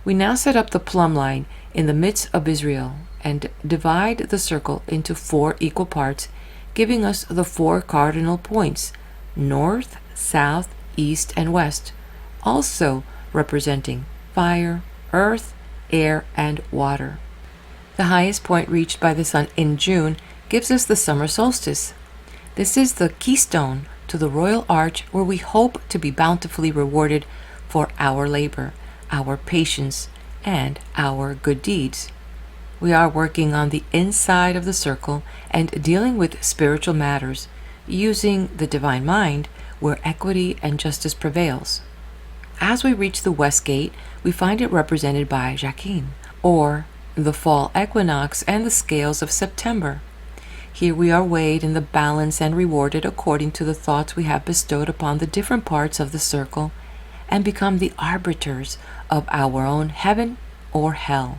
We now set up the plumb line in the midst of Israel and divide the circle into 4 equal parts, giving us the 4 cardinal points, north, south, east, and west, also representing fire, earth, air, and water. The highest point reached by the sun in June gives us the summer solstice. This is the keystone to the royal arch where we hope to be bountifully rewarded for our labor, our patience, and our good deeds. We are working on the inside of the circle and dealing with spiritual matters, using the divine mind where equity and justice prevails. As we reach the west gate, we find it represented by Jachin, or the fall equinox and the scales of September. Here we are weighed in the balance and rewarded according to the thoughts we have bestowed upon the different parts of the circle, and become the arbiters of our own heaven or hell.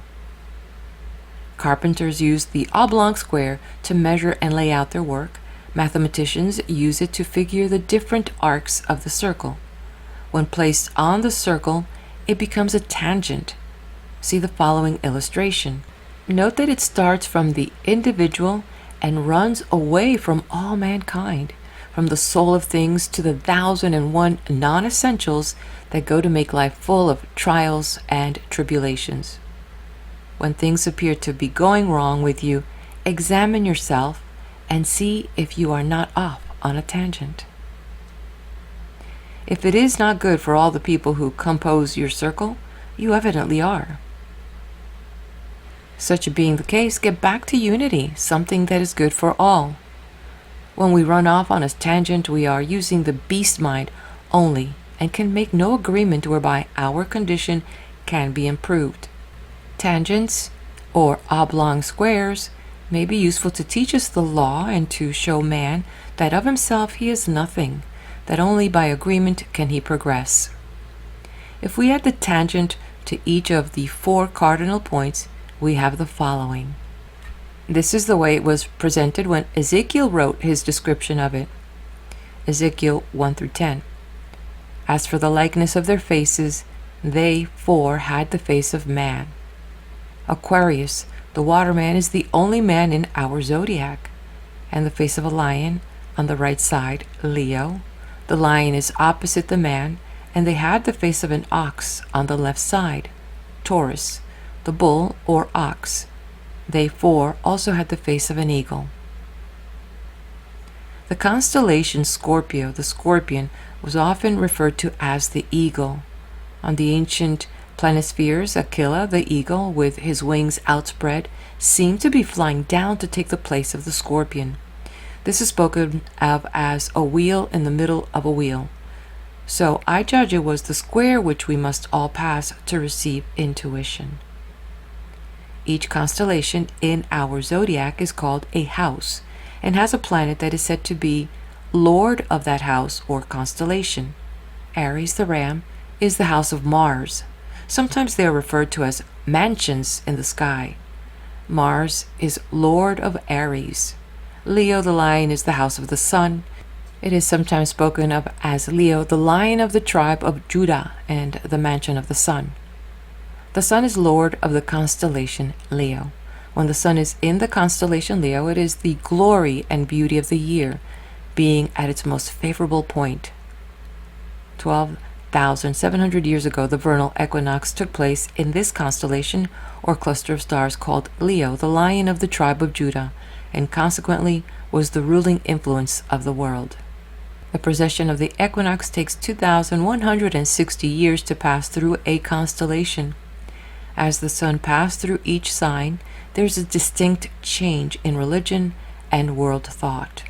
Carpenters use the oblong square to measure and lay out their work. Mathematicians use it to figure the different arcs of the circle. When placed on the circle, it becomes a tangent. See the following illustration. Note that it starts from the individual and runs away from all mankind, from the soul of things to the 1,001 non-essentials that go to make life full of trials and tribulations. When things appear to be going wrong with you, examine yourself and see if you are not off on a tangent. If it is not good for all the people who compose your circle, you evidently are. Such being the case, get back to unity, something that is good for all. When we run off on a tangent, we are using the beast mind only and can make no agreement whereby our condition can be improved. Tangents, or oblong squares, may be useful to teach us the law and to show man that of himself he is nothing, that only by agreement can he progress. If we add the tangent to each of the 4 cardinal points, we have the following. This is the way it was presented when Ezekiel wrote his description of it. Ezekiel 1 through 10. As for the likeness of their faces, they 4 had the face of man. Aquarius, the waterman, is the only man in our zodiac, and the face of a lion on the right side, Leo. The lion is opposite the man, and they had the face of an ox on the left side, Taurus, the bull or ox. They 4 also had the face of an eagle. The constellation Scorpio, the scorpion, was often referred to as the eagle. On the ancient planispheres, Aquila, the eagle, with his wings outspread, seemed to be flying down to take the place of the scorpion. This is spoken of as a wheel in the middle of a wheel. So I judge it was the square which we must all pass to receive intuition. Each constellation in our zodiac is called a house and has a planet that is said to be lord of that house or constellation. Aries, the ram, is the house of Mars. Sometimes they are referred to as mansions in the sky. Mars is lord of Aries. Leo, the lion, is the house of the sun. It is sometimes spoken of as Leo, the lion of the tribe of Judah and the mansion of the sun. The sun is lord of the constellation Leo. When the sun is in the constellation Leo, it is the glory and beauty of the year, being at its most favorable point. 12,700 years ago, the vernal equinox took place in this constellation or cluster of stars called Leo, the lion of the tribe of Judah, and consequently was the ruling influence of the world. The precession of the equinox takes 2,160 years to pass through a constellation. As the sun passed through each sign, there is a distinct change in religion and world thought.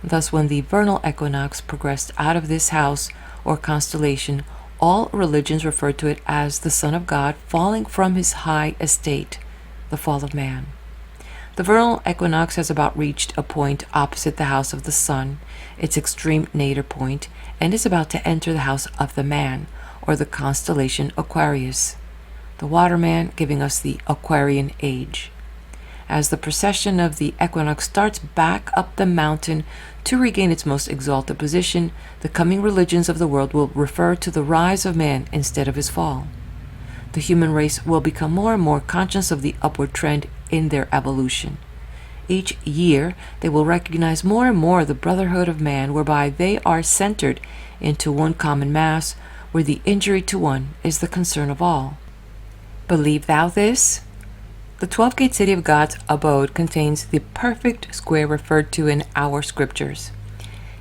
Thus, when the vernal equinox progressed out of this house or constellation, all religions referred to it as the Son of God falling from his high estate, the fall of man. The vernal equinox has about reached a point opposite the house of the sun, its extreme nadir point, and is about to enter the house of the man, or the constellation Aquarius, the waterman, giving us the Aquarian age. As the precession of the equinox starts back up the mountain to regain its most exalted position, the coming religions of the world will refer to the rise of man instead of his fall. The human race will become more and more conscious of the upward trend in their evolution. Each year, they will recognize more and more the brotherhood of man, whereby they are centered into one common mass, where the injury to one is the concern of all. Believe thou this? The 12-gate city of God's abode contains the perfect square referred to in our scriptures.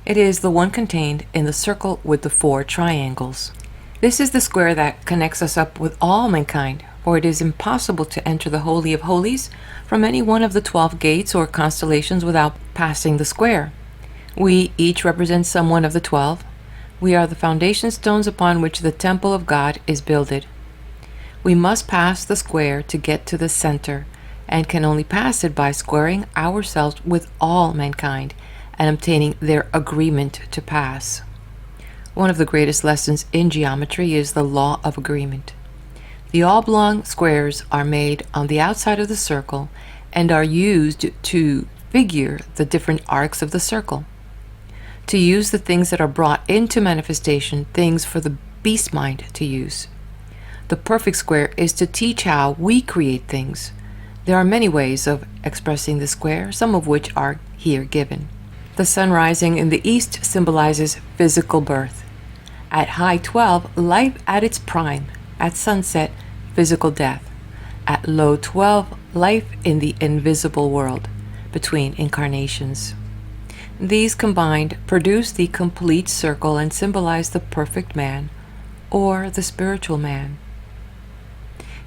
It is the one contained in the circle with the 4 triangles. This is the square that connects us up with all mankind, for it is impossible to enter the Holy of Holies from any one of the 12 gates or constellations without passing the square. We each represent some one of the 12. We are the foundation stones upon which the temple of God is builded. We must pass the square to get to the center, and can only pass it by squaring ourselves with all mankind and obtaining their agreement to pass. One of the greatest lessons in geometry is the law of agreement. The oblong squares are made on the outside of the circle and are used to figure the different arcs of the circle. To use the things that are brought into manifestation, things for the beast mind to use. The perfect square is to teach how we create things. There are many ways of expressing the square, some of which are here given. The sun rising in the east symbolizes physical birth. At high 12, life at its prime. At sunset, physical death. At low 12, life in the invisible world, between incarnations. These combined produce the complete circle and symbolize the perfect man, or the spiritual man.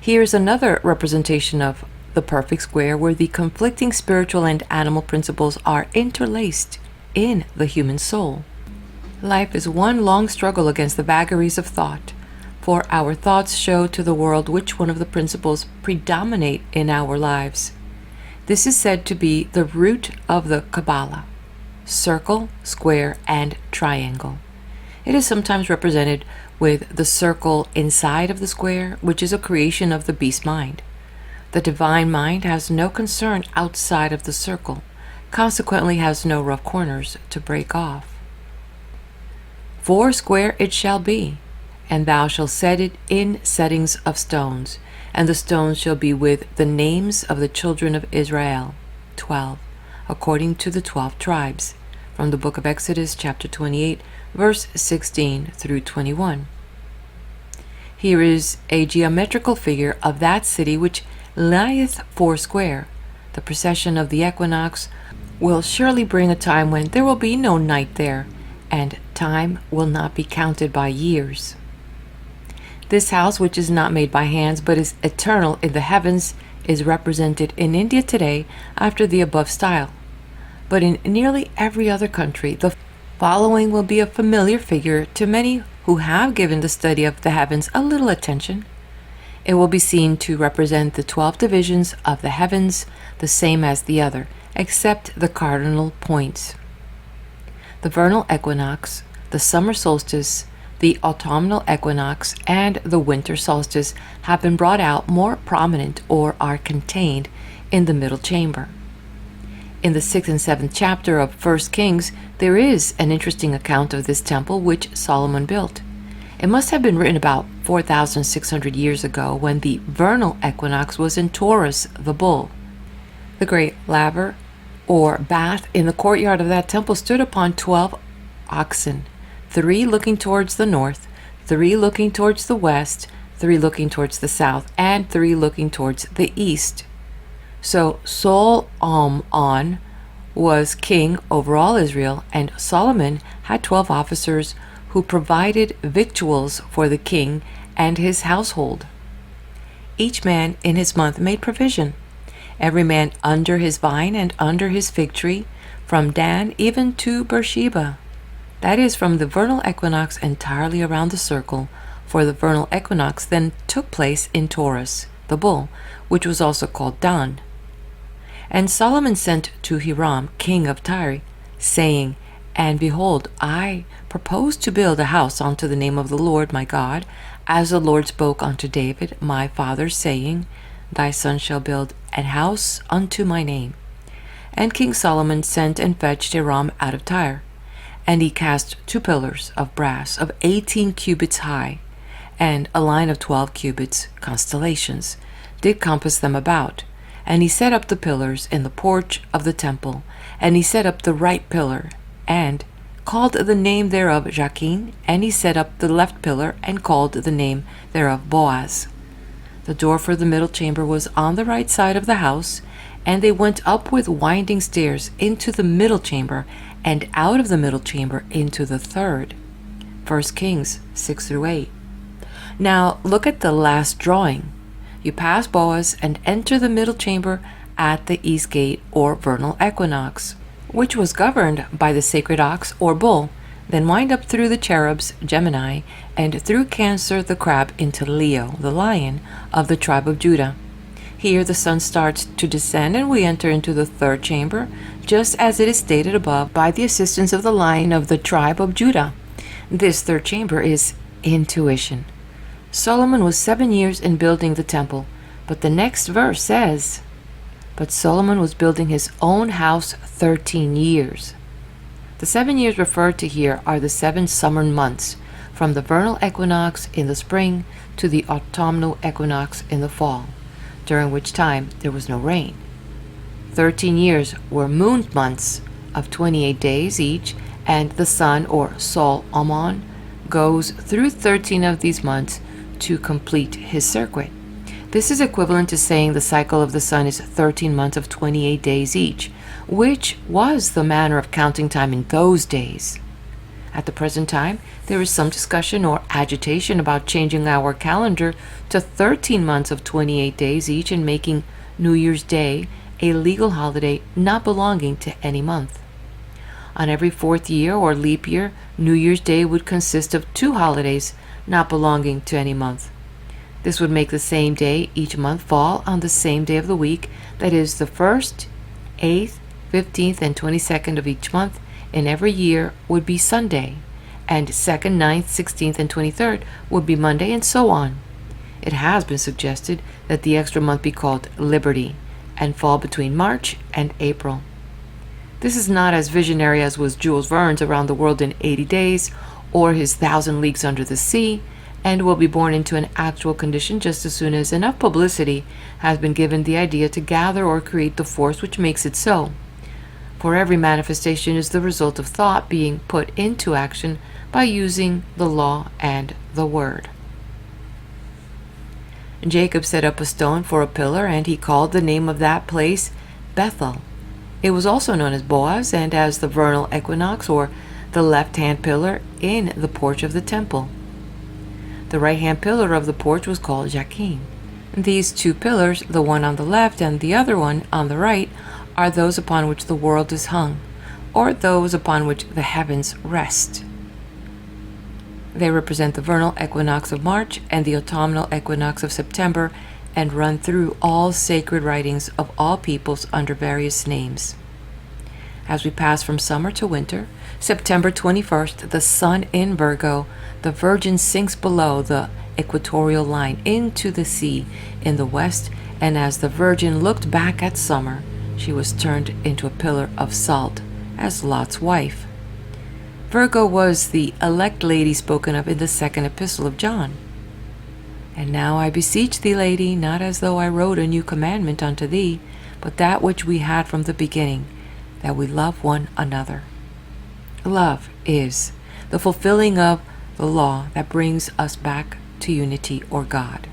Here is another representation of the perfect square, where the conflicting spiritual and animal principles are interlaced in the human soul. Life is one long struggle against the vagaries of thought, for our thoughts show to the world which one of the principles predominate in our lives. This is said to be the root of the Kabbalah: circle, square, and triangle. It is sometimes represented with the circle inside of the square, which is a creation of the beast mind. The divine mind has no concern outside of the circle, consequently has no rough corners to break off. 4 square it shall be, and thou shalt set it in settings of stones, and the stones shall be with the names of the children of Israel. 12, according to the 12 tribes. From the book of Exodus, chapter 28, verse 16 through 21. Here is a geometrical figure of that city which lieth 4 square. The precession of the equinox will surely bring a time when there will be no night there, and time will not be counted by years. This house, which is not made by hands but is eternal in the heavens, is represented in India today after the above style. But in nearly every other country, the following will be a familiar figure to many who have given the study of the heavens a little attention. It will be seen to represent the 12 divisions of the heavens, the same as the other, except the cardinal points. The vernal equinox, the summer solstice, the autumnal equinox, and the winter solstice have been brought out more prominent or are contained in the middle chamber. In the 6th and 7th chapter of 1 Kings, there is an interesting account of this temple which Solomon built. It must have been written about 4,600 years ago when the vernal equinox was in Taurus, the bull. The great laver, or bath, in the courtyard of that temple stood upon 12 oxen, 3 looking towards the north, 3 looking towards the west, 3 looking towards the south, and 3 looking towards the east. So Solomon was king over all Israel, and Solomon had 12 officers who provided victuals for the king and his household. Each man in his month made provision, every man under his vine and under his fig tree, from Dan even to Beersheba. That is, from the vernal equinox entirely around the circle, for the vernal equinox then took place in Taurus, the bull, which was also called Dan. And Solomon sent to Hiram, king of Tyre, saying, And behold, I propose to build a house unto the name of the Lord my God, as the Lord spoke unto David my father, saying, Thy son shall build an house unto my name. And King Solomon sent and fetched Hiram out of Tyre. And he cast 2 pillars of brass of 18 cubits high, and a line of 12 cubits, constellations, did compass them about. And he set up the pillars in the porch of the temple, and he set up the right pillar, and called the name thereof Jachin, and he set up the left pillar, and called the name thereof Boaz. The door for the middle chamber was on the right side of the house, and they went up with winding stairs into the middle chamber, and out of the middle chamber into the third. 1 Kings 6-8. Now look at the last drawing. You pass Boaz and enter the middle chamber at the east gate, or vernal equinox, which was governed by the sacred ox or bull, then wind up through the cherubs, Gemini, and through Cancer the crab into Leo, the lion of the tribe of Judah. Here the sun starts to descend, and we enter into the third chamber, just as it is stated above, by the assistance of the lion of the tribe of Judah. This third chamber is intuition. Solomon was 7 years in building the temple, but the next verse says, But Solomon was building his own house 13 years. The 7 years referred to here are the 7 summer months, from the vernal equinox in the spring to the autumnal equinox in the fall, during which time there was no rain. 13 years were moon months of 28 days each, and the sun, or Sol Amon, goes through 13 of these months to complete his circuit. This is equivalent to saying the cycle of the sun is 13 months of 28 days each, which was the manner of counting time in those days. At the present time, there is some discussion or agitation about changing our calendar to 13 months of 28 days each and making New Year's Day a legal holiday not belonging to any month. On every 4th year or leap year, New Year's Day would consist of 2 holidays not belonging to any month. This would make the same day each month fall on the same day of the week, that is, the 1st, 8th, 15th, and 22nd of each month in every year would be Sunday, and 2nd, 9th, 16th, and 23rd would be Monday, and so on. It has been suggested that the extra month be called Liberty and fall between March and April. This is not as visionary as was Jules Verne's Around the World in 80 Days or his 1,000 Leagues Under the Sea, and will be born into an actual condition just as soon as enough publicity has been given the idea to gather or create the force which makes it so. For every manifestation is the result of thought being put into action by using the law and the word. Jacob set up a stone for a pillar, and he called the name of that place Bethel. It was also known as Boaz and as the vernal equinox, or the left-hand pillar in the porch of the temple. The right-hand pillar of the porch was called Jachin. These two pillars, the one on the left and the other one on the right, are those upon which the world is hung, or those upon which the heavens rest. They represent the vernal equinox of March and the autumnal equinox of September, and run through all sacred writings of all peoples under various names. As we pass from summer to winter, September 21st, the sun in Virgo, the Virgin sinks below the equatorial line into the sea in the west, and as the Virgin looked back at summer, she was turned into a pillar of salt as Lot's wife. Virgo was the elect lady spoken of in the second epistle of John. And now I beseech thee, lady, not as though I wrote a new commandment unto thee, but that which we had from the beginning, that we love one another. Love is the fulfilling of the law that brings us back to unity or God.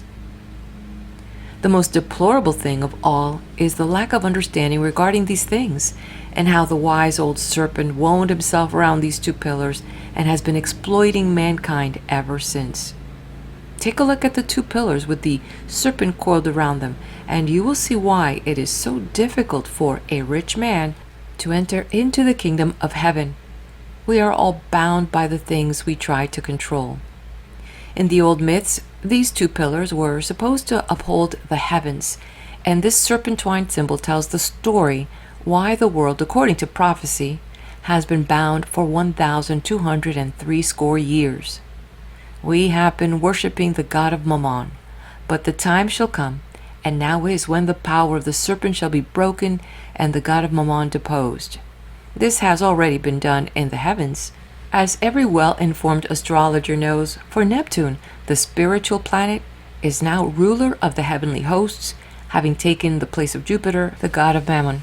The most deplorable thing of all is the lack of understanding regarding these things, and how the wise old serpent wound himself around these two pillars and has been exploiting mankind ever since. Take a look at the two pillars with the serpent coiled around them, and you will see why it is so difficult for a rich man to enter into the kingdom of heaven. We are all bound by the things we try to control. In the old myths, these two pillars were supposed to uphold the heavens, and this serpentine symbol tells the story why the world, according to prophecy, has been bound for 1,203 score years. We have been worshipping the god of Mammon, but the time shall come, and now is, when the power of the serpent shall be broken and the god of Mammon deposed. This has already been done in the heavens, as every well-informed astrologer knows, for Neptune, the spiritual planet, is now ruler of the heavenly hosts, having taken the place of Jupiter, the god of Mammon.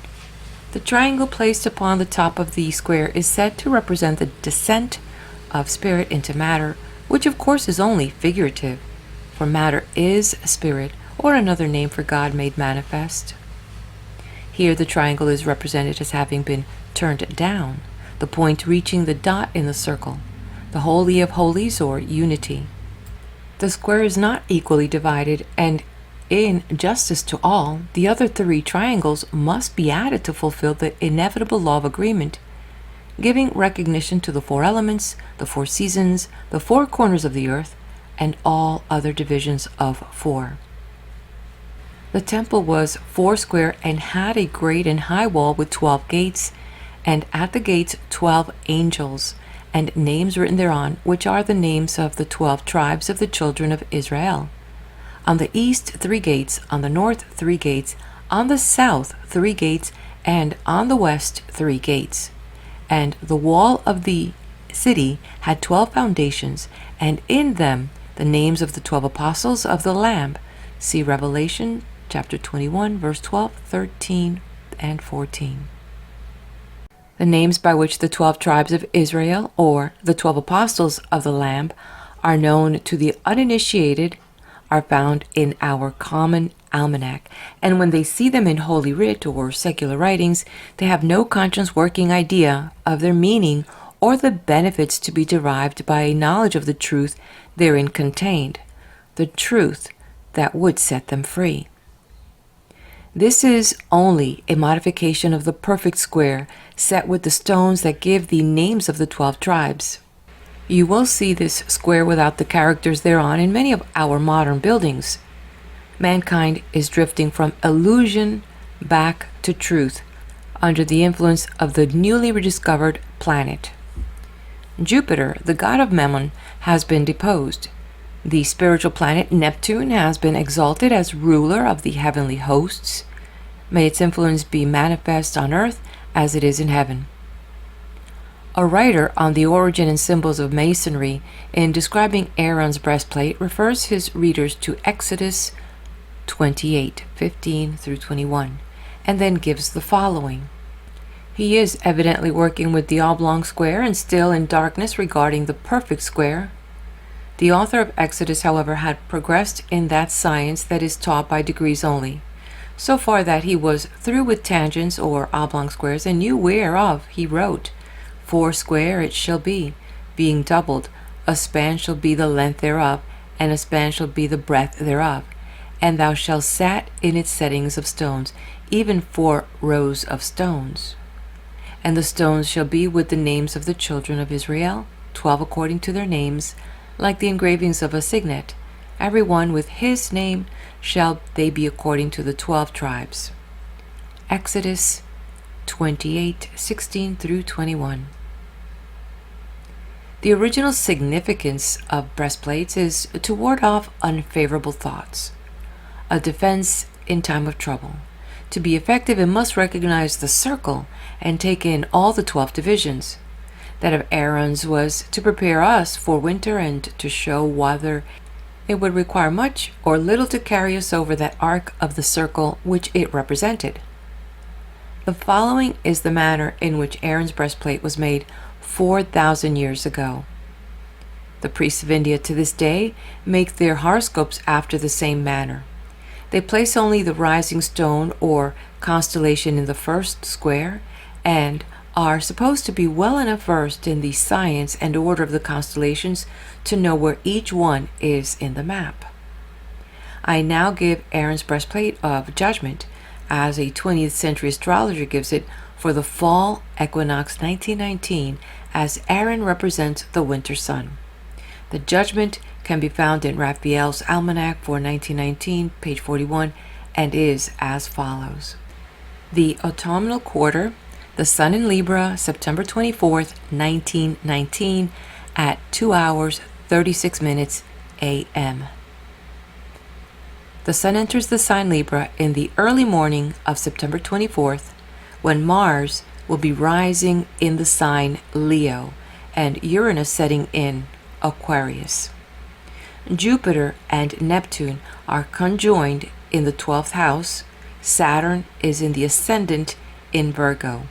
The triangle placed upon the top of the square is said to represent the descent of spirit into matter, which of course is only figurative, for matter is spirit, or another name for God made manifest. Here the triangle is represented as having been turned down, the point reaching the dot in the circle, the Holy of Holies, or unity. The square is not equally divided, and in justice to all, the other three triangles must be added to fulfill the inevitable law of agreement, giving recognition to the four elements, the four seasons, the four corners of the earth, and all other divisions of four. The temple was foursquare and had a great and high wall with 12 gates, and at the gates 12 angels, and names written thereon, which are the names of the 12 tribes of the children of Israel. On the east 3 gates, on the north 3 gates, on the south 3 gates, and on the west 3 gates. And the wall of the city had 12 foundations, and in them the names of the 12 apostles of the Lamb. See Revelation chapter 21, verse 12, 13, and 14. The names by which the 12 tribes of Israel, or the 12 apostles of the Lamb, are known to the uninitiated are found in our common almanac, and when they see them in Holy Writ or secular writings, they have no conscience-working idea of their meaning or the benefits to be derived by a knowledge of the truth therein contained, the truth that would set them free. This is only a modification of the perfect square set with the stones that give the names of the 12 tribes. You will see this square without the characters thereon in many of our modern buildings. Mankind is drifting from illusion back to truth under the influence of the newly rediscovered planet. Jupiter, the god of Mammon, has been deposed. The spiritual planet Neptune has been exalted as ruler of the heavenly hosts. May its influence be manifest on earth as it is in heaven. A writer on the origin and symbols of Masonry, in describing Aaron's breastplate, refers his readers to Exodus 28:15 through 21, and then gives the following. He is evidently working with the oblong square and still in darkness regarding the perfect square. The author of Exodus, however, had progressed in that science that is taught by degrees only. so far that he was through with tangents or oblong squares, and knew whereof he wrote. 4 square it shall be, being doubled. A span shall be the length thereof, and a span shall be the breadth thereof. And thou shalt set in its settings of stones, even 4 rows of stones. And the stones shall be with the names of the children of Israel, 12 according to their names, like the engravings of a signet. Every one with his name shall they be according to the 12 tribes. Exodus 28:16 through 21. The original significance of breastplates is to ward off unfavorable thoughts, a defense in time of trouble. To be effective, it must recognize the circle and take in all the 12 divisions. That of Aaron's was to prepare us for winter and to show whether it would require much or little to carry us over that arc of the circle which it represented. The following is the manner in which Aaron's breastplate was made 4,000 years ago. The priests of India to this day make their horoscopes after the same manner. They place only the rising stone or constellation in the first square, and are supposed to be well enough versed in the science and order of the constellations to know where each one is in the map. I now give Aaron's breastplate of judgment, as a 20th century astrologer gives it, for the fall equinox 1919, as Aaron represents the winter sun. The judgment can be found in Raphael's Almanac for 1919, page 41, and is as follows. The autumnal quarter, the sun in Libra, September 24th, 1919, at 2 hours 36 minutes a.m. The sun enters the sign Libra in the early morning of September 24th, when Mars will be rising in the sign Leo and Uranus setting in Aquarius. Jupiter and Neptune are conjoined in the 12th house. Saturn is in the ascendant in Virgo.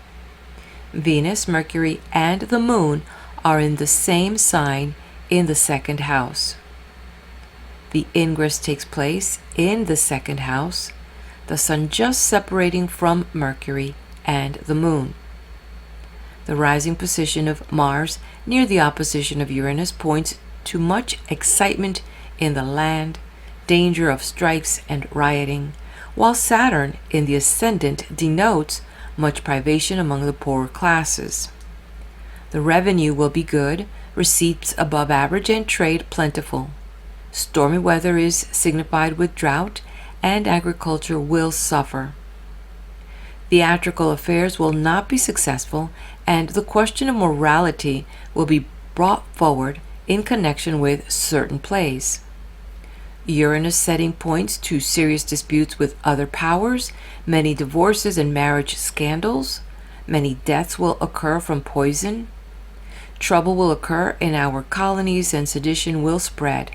Venus, Mercury, and the Moon are in the same sign in the 2nd house. The ingress takes place in the 2nd house, the Sun just separating from Mercury and the Moon. The rising position of Mars near the opposition of Uranus points to much excitement in the land, danger of strikes and rioting, while Saturn in the ascendant denotes much privation among the poorer classes. The revenue will be good, receipts above average, and trade plentiful. Stormy weather is signified with drought, and agriculture will suffer. Theatrical affairs will not be successful, and the question of morality will be brought forward in connection with certain plays. Uranus setting points to serious disputes with other powers, many divorces and marriage scandals. Many deaths will occur from poison. Trouble will occur in our colonies, and sedition will spread.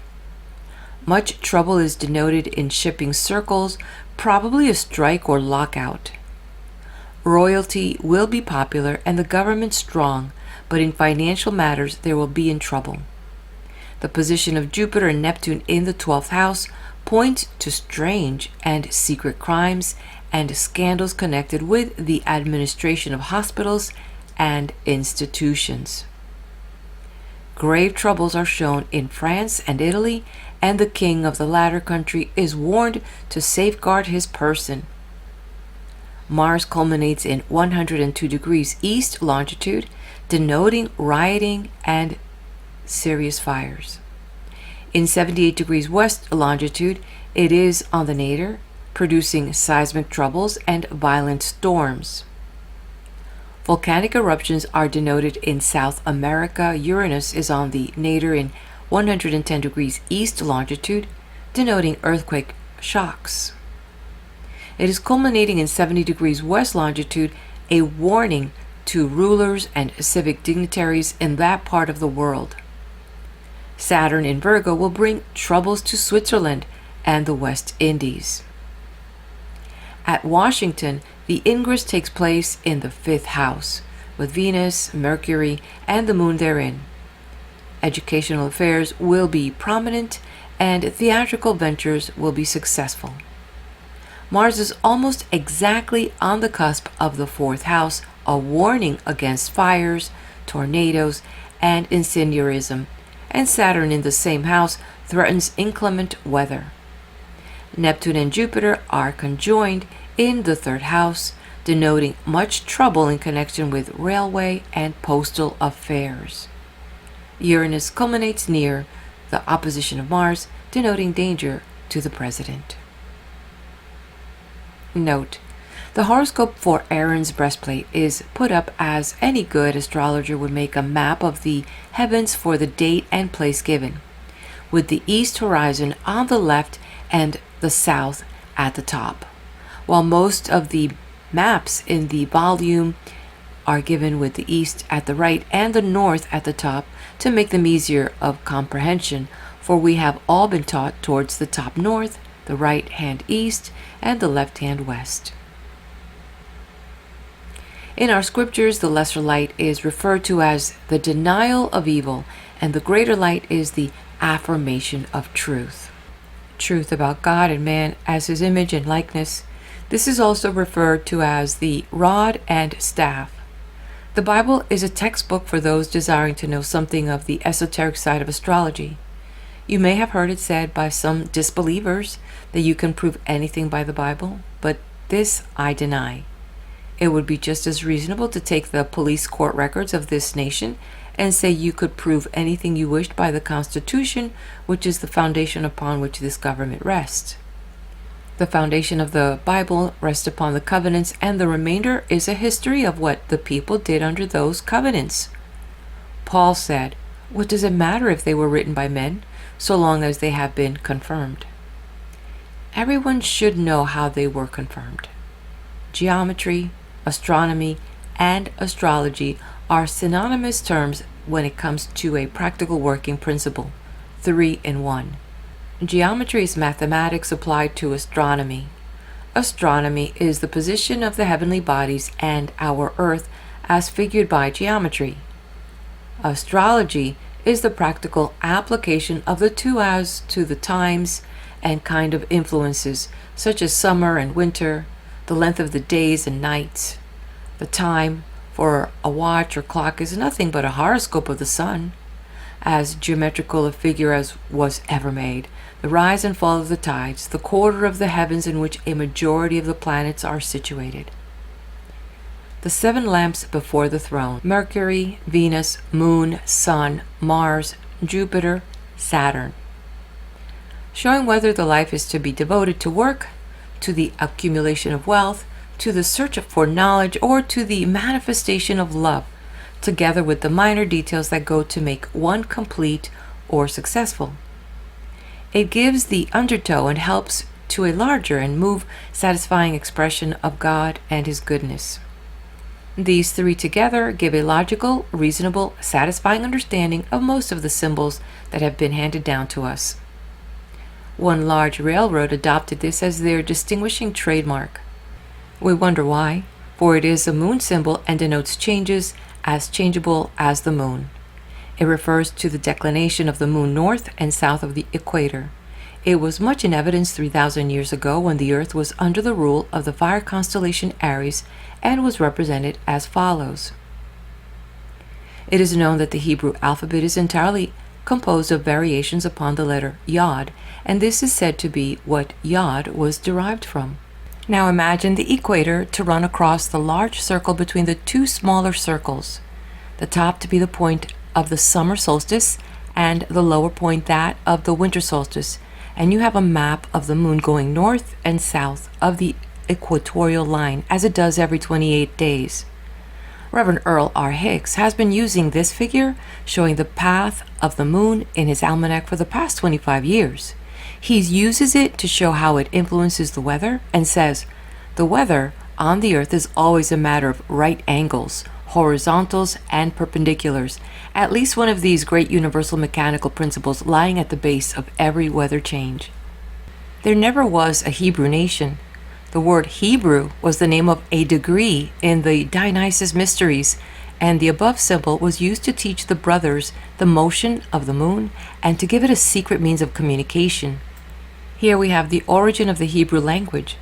Much trouble is denoted in shipping circles, probably a strike or lockout. Royalty will be popular and the government strong, but in financial matters there will be in trouble. The position of Jupiter and Neptune in the 12th house points to strange and secret crimes and scandals connected with the administration of hospitals and institutions. Grave troubles are shown in France and Italy, and the king of the latter country is warned to safeguard his person. Mars culminates in 102 degrees east longitude, denoting rioting and serious fires. In 78 degrees west longitude, it is on the nadir, producing seismic troubles and violent storms. Volcanic eruptions are denoted in South America. Uranus is on the nadir in 110 degrees east longitude, denoting earthquake shocks. It is culminating in 70 degrees west longitude, a warning to rulers and civic dignitaries in that part of the world. Saturn in Virgo will bring troubles to Switzerland and the West Indies. At Washington, the ingress takes place in the 5th house, with Venus, Mercury, and the Moon therein. Educational affairs will be prominent, and theatrical ventures will be successful. Mars is almost exactly on the cusp of the fourth house, a warning against fires, tornadoes, and incendiarism, and Saturn in the same house threatens inclement weather. Neptune and Jupiter are conjoined in the third house, denoting much trouble in connection with railway and postal affairs. Uranus culminates near the opposition of Mars, denoting danger to the president. Note: the horoscope for Aaron's breastplate is put up as any good astrologer would make a map of the heavens for the date and place given, with the east horizon on the left and the south at the top, while most of the maps in the volume are given with the east at the right and the north at the top to make them easier of comprehension, for we have all been taught towards the top north, the right hand east, and the left hand west. In our scriptures, the lesser light is referred to as the denial of evil, and the greater light is the affirmation of truth. Truth about God and man as his image and likeness. This is also referred to as the rod and staff. The Bible is a textbook for those desiring to know something of the esoteric side of astrology. You may have heard it said by some disbelievers that you can prove anything by the Bible, but this I deny. It would be just as reasonable to take the police court records of this nation and say you could prove anything you wished by the Constitution, which is the foundation upon which this government rests. The foundation of the Bible rests upon the covenants, and the remainder is a history of what the people did under those covenants. Paul said, "What does it matter if they were written by men, so long as they have been confirmed?" Everyone should know how they were confirmed. Geometry, astronomy, and astrology are synonymous terms when it comes to a practical working principle, 3 in 1. Geometry is mathematics applied to astronomy. Astronomy is the position of the heavenly bodies and our Earth as figured by geometry. Astrology is the practical application of the two as to the times and kind of influences, such as summer and winter, the length of the days and nights. The time for a watch or clock is nothing but a horoscope of the sun, as geometrical a figure as was ever made. The rise and fall of the tides, the quarter of the heavens in which a majority of the planets are situated. The 7 lamps before the throne: Mercury, Venus, Moon, Sun, Mars, Jupiter, Saturn. Showing whether the life is to be devoted to work, to the accumulation of wealth, to the search for knowledge, or to the manifestation of love, together with the minor details that go to make one complete or successful. It gives the undertow and helps to a larger and more satisfying expression of God and his goodness. These 3 together give a logical, reasonable, satisfying understanding of most of the symbols that have been handed down to us. One large railroad adopted this as their distinguishing trademark. We wonder why, for it is a moon symbol and denotes changes as changeable as the moon. It refers to the declination of the moon north and south of the equator. It was much in evidence 3,000 years ago when the Earth was under the rule of the fire constellation Aries and was represented as follows. It is known that the Hebrew alphabet is entirely composed of variations upon the letter Yod, and this is said to be what Yod was derived from. Now imagine the equator to run across the large circle between the 2 smaller circles, the top to be the point of the summer solstice and the lower point that of the winter solstice, and you have a map of the moon going north and south of the equatorial line as it does every 28 days. Reverend Earl R. Hicks has been using this figure, showing the path of the moon in his almanac for the past 25 years. He uses it to show how it influences the weather and says, "The weather on the earth is always a matter of right angles, horizontals, and perpendiculars, at least one of these great universal mechanical principles lying at the base of every weather change." There never was a Hebrew nation. The word Hebrew was the name of a degree in the Dionysus Mysteries, and the above symbol was used to teach the brothers the motion of the moon and to give it a secret means of communication. Here we have the origin of the Hebrew language.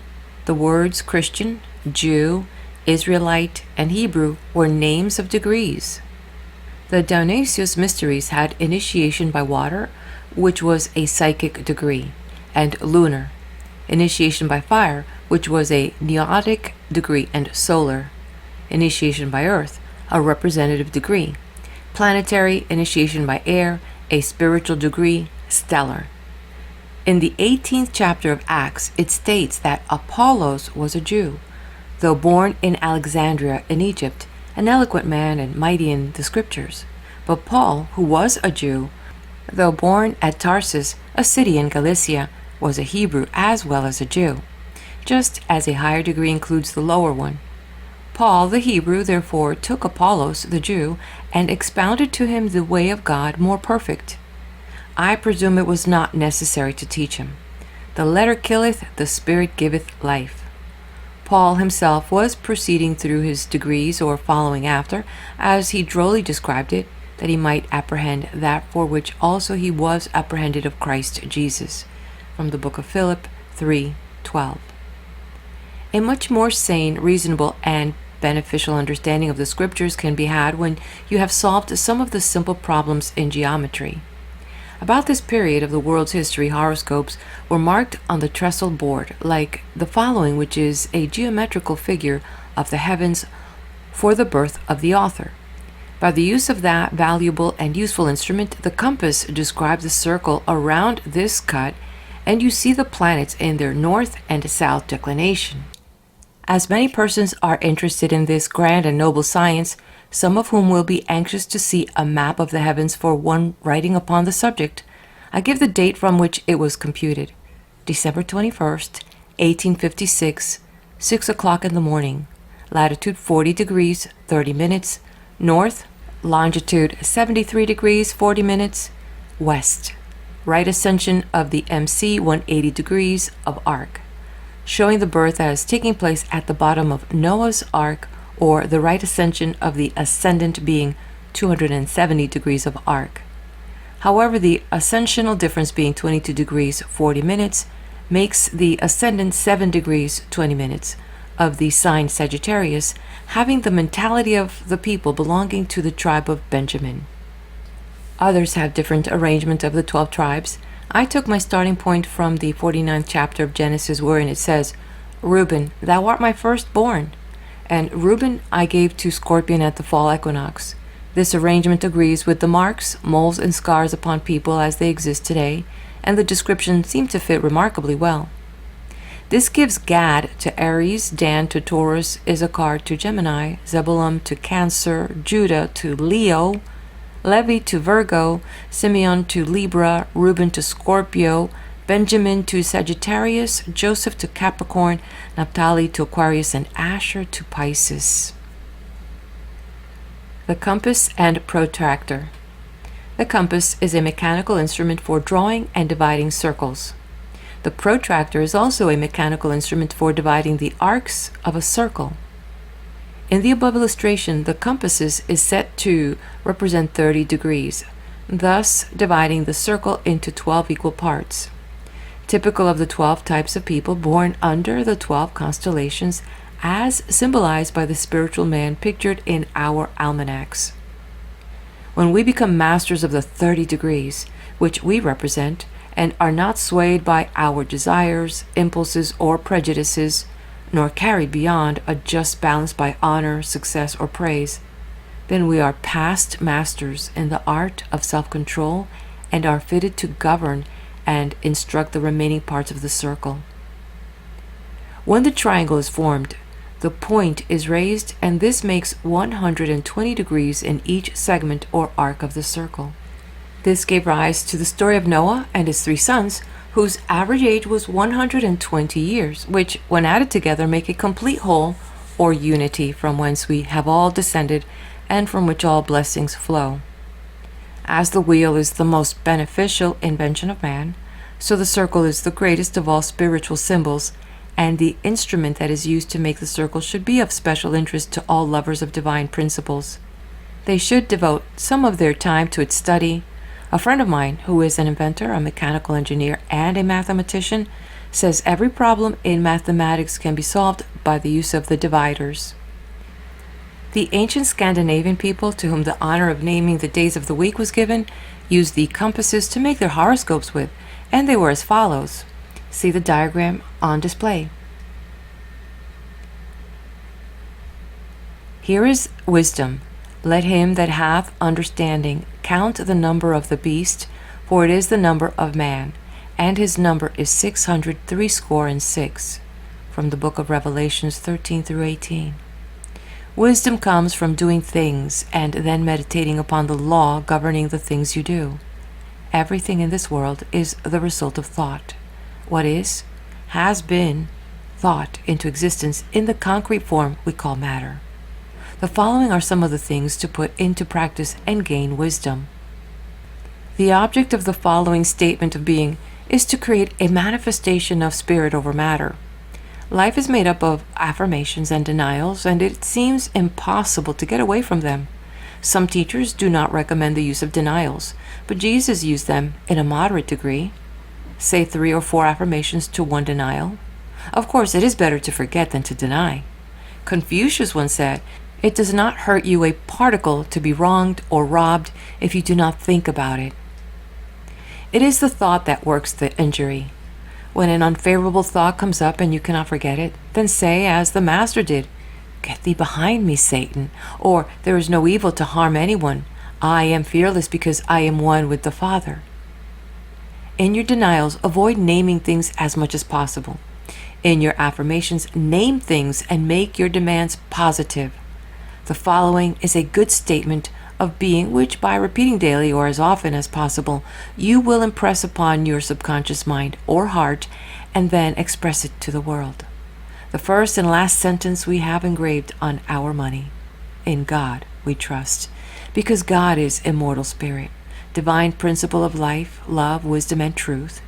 The words Christian, Jew, Israelite, and Hebrew were names of degrees. The Dionysius mysteries had initiation by water, which was a psychic degree, and lunar, initiation by fire, which was a neotic degree, and solar, initiation by earth, a representative degree, planetary, initiation by air, a spiritual degree, stellar. In the 18th chapter of Acts, it states that Apollos was a Jew, though born in Alexandria in Egypt, an eloquent man and mighty in the scriptures. But Paul, who was a Jew, though born at Tarsus, a city in Galatia, was a Hebrew as well as a Jew, just as a higher degree includes the lower one. Paul, the Hebrew, therefore took Apollos, the Jew, and expounded to him the way of God more perfect. I presume it was not necessary to teach him. The letter killeth, the Spirit giveth life. Paul himself was proceeding through his degrees, or following after, as he drolly described it, that he might apprehend that for which also he was apprehended of Christ Jesus. From the book of Philip 3:12. A much more sane, reasonable, and beneficial understanding of the scriptures can be had when you have solved some of the simple problems in geometry. About this period of the world's history, horoscopes were marked on the trestle board, like the following, which is a geometrical figure of the heavens for the birth of the author. By the use of that valuable and useful instrument, the compass describes the circle around this cut, and you see the planets in their north and south declination. As many persons are interested in this grand and noble science, some of whom will be anxious to see a map of the heavens for one writing upon the subject, I give the date from which it was computed: December 21st, 1856, 6 o'clock in the morning, latitude 40 degrees 30 minutes, north, longitude 73 degrees 40 minutes, west, right ascension of the MC 180 degrees of arc, showing the birth as taking place at the bottom of Noah's ark, or the right ascension of the ascendant being 270 degrees of arc. However, the ascensional difference being 22 degrees 40 minutes makes the ascendant 7 degrees 20 minutes of the sign Sagittarius, having the mentality of the people belonging to the tribe of Benjamin. Others have different arrangement of the 12 tribes. I took my starting point from the 49th chapter of Genesis, wherein it says, Reuben, thou art my firstborn. And Reuben I gave to Scorpion at the fall equinox. This arrangement agrees with the marks, moles, and scars upon people as they exist today, and the description seemed to fit remarkably well. This gives Gad to Aries, Dan to Taurus, Issachar to Gemini, Zebulun to Cancer, Judah to Leo, Levi to Virgo, Simeon to Libra, Reuben to Scorpio, Benjamin to Sagittarius, Joseph to Capricorn, Naphtali to Aquarius, and Asher to Pisces. The compass and protractor. The compass is a mechanical instrument for drawing and dividing circles. The protractor is also a mechanical instrument for dividing the arcs of a circle. In the above illustration, the compasses is set to represent 30 degrees, thus dividing the circle into 12 equal parts. Typical of the 12 types of people born under the 12 constellations, as symbolized by the spiritual man pictured in our almanacs. When we become masters of the 30 degrees, which we represent, and are not swayed by our desires, impulses, or prejudices, nor carried beyond a just balance by honor, success, or praise, then we are past masters in the art of self-control and are fitted to govern and instruct the remaining parts of the circle. When the triangle is formed, the point is raised, and this makes 120 degrees in each segment or arc of the circle. This gave rise to the story of Noah and his 3 sons, whose average age was 120 years, which, when added together, make a complete whole, or unity, from whence we have all descended, and from which all blessings flow. As the wheel is the most beneficial invention of man, so the circle is the greatest of all spiritual symbols, and the instrument that is used to make the circle should be of special interest to all lovers of divine principles. They should devote some of their time to its study. A friend of mine, who is an inventor, a mechanical engineer, and a mathematician, says every problem in mathematics can be solved by the use of the dividers. The ancient Scandinavian people, to whom the honor of naming the days of the week was given, used the compasses to make their horoscopes with, and they were as follows. See the diagram on display. Here is wisdom. Let him that hath understanding count the number of the beast, for it is the number of man, and his number is 666. From the book of Revelations 13 through 18. Wisdom comes from doing things and then meditating upon the law governing the things you do. Everything in this world is the result of thought. What is, has been, thought into existence in the concrete form we call matter. The following are some of the things to put into practice and gain wisdom. The object of the following statement of being is to create a manifestation of spirit over matter. Life is made up of affirmations and denials, and it seems impossible to get away from them. Some teachers do not recommend the use of denials, but Jesus used them in a moderate degree. Say 3 or 4 affirmations to 1 denial. Of course, it is better to forget than to deny. Confucius once said, "It does not hurt you a particle to be wronged or robbed if you do not think about it." It is the thought that works the injury. When an unfavorable thought comes up and you cannot forget it, then say as the Master did, "Get thee behind me, Satan," or "There is no evil to harm anyone. I am fearless because I am one with the Father." In your denials, avoid naming things as much as possible. In your affirmations, name things and make your demands positive. The following is a good statement of being which, by repeating daily or as often as possible, you will impress upon your subconscious mind or heart and then express it to the world. The first and last sentence we have engraved on our money. In God we trust, because God is immortal spirit, divine principle of life, love, wisdom, and truth.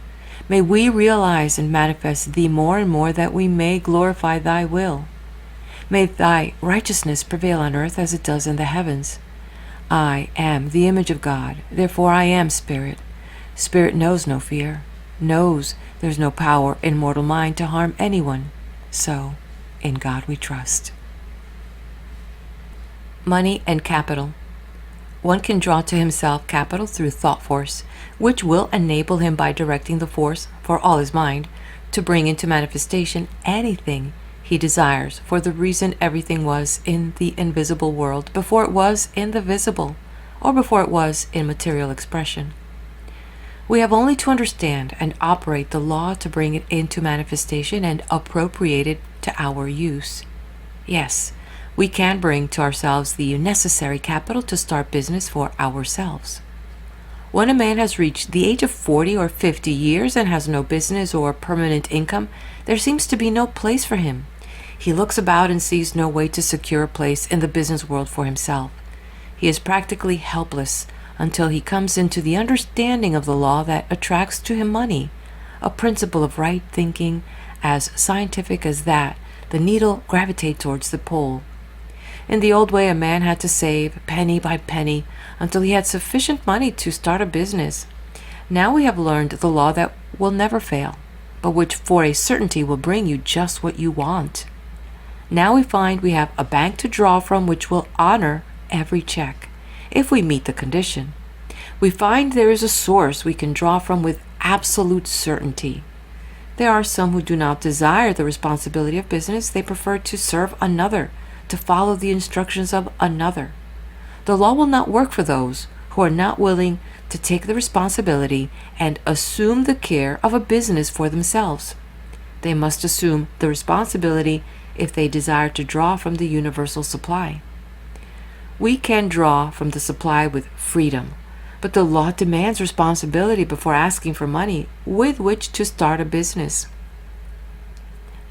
May we realize and manifest thee more and more, that we may glorify thy will. May thy righteousness prevail on earth as it does in the heavens. I am the image of God, therefore I am spirit. Spirit knows no fear, knows there's no power in mortal mind to harm anyone. So, in God we trust. Money and capital. One can draw to himself capital through thought force, which will enable him, by directing the force for all his mind, to bring into manifestation anything he desires, for the reason everything was in the invisible world before it was in the visible, or before it was in material expression. We have only to understand and operate the law to bring it into manifestation and appropriate it to our use. Yes, we can bring to ourselves the necessary capital to start business for ourselves. When a man has reached the age of 40 or 50 years and has no business or permanent income, there seems to be no place for him. He looks about and sees no way to secure a place in the business world for himself. He is practically helpless until he comes into the understanding of the law that attracts to him money, a principle of right thinking as scientific as that the needle gravitates towards the pole. In the old way, a man had to save penny by penny until he had sufficient money to start a business. Now we have learned the law that will never fail, but which for a certainty will bring you just what you want. Now we find we have a bank to draw from which will honor every check, if we meet the condition. We find there is a source we can draw from with absolute certainty. There are some who do not desire the responsibility of business. They prefer to serve another, to follow the instructions of another. The law will not work for those who are not willing to take the responsibility and assume the care of a business for themselves. They must assume the responsibility if they desire to draw from the universal supply. We can draw from the supply with freedom, but the law demands responsibility before asking for money with which to start a business.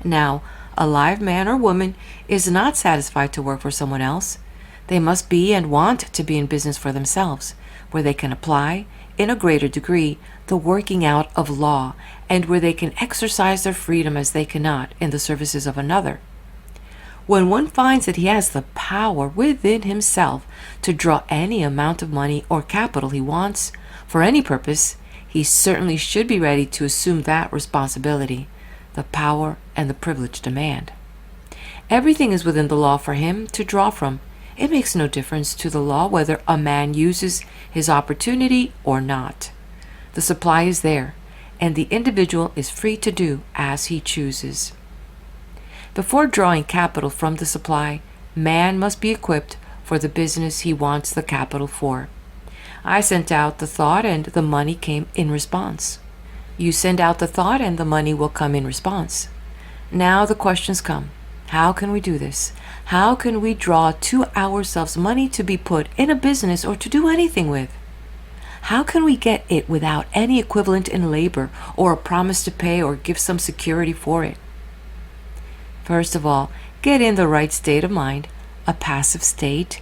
Now, a live man or woman is not satisfied to work for someone else. They must be and want to be in business for themselves, where they can apply, in a greater degree, the working out of law, and where they can exercise their freedom as they cannot in the services of another. When one finds that he has the power within himself to draw any amount of money or capital he wants, for any purpose, he certainly should be ready to assume that responsibility, the power, and the privilege demand. Everything is within the law for him to draw from. It makes no difference to the law whether a man uses his opportunity or not. The supply is there, and the individual is free to do as he chooses. Before drawing capital from the supply, man must be equipped for the business he wants the capital for. I sent out the thought and the money came in response. You send out the thought and the money will come in response. Now the questions come. How can we do this? How can we draw to ourselves money to be put in a business or to do anything with? How can we get it without any equivalent in labor or a promise to pay or give some security for it? First of all, get in the right state of mind, a passive state,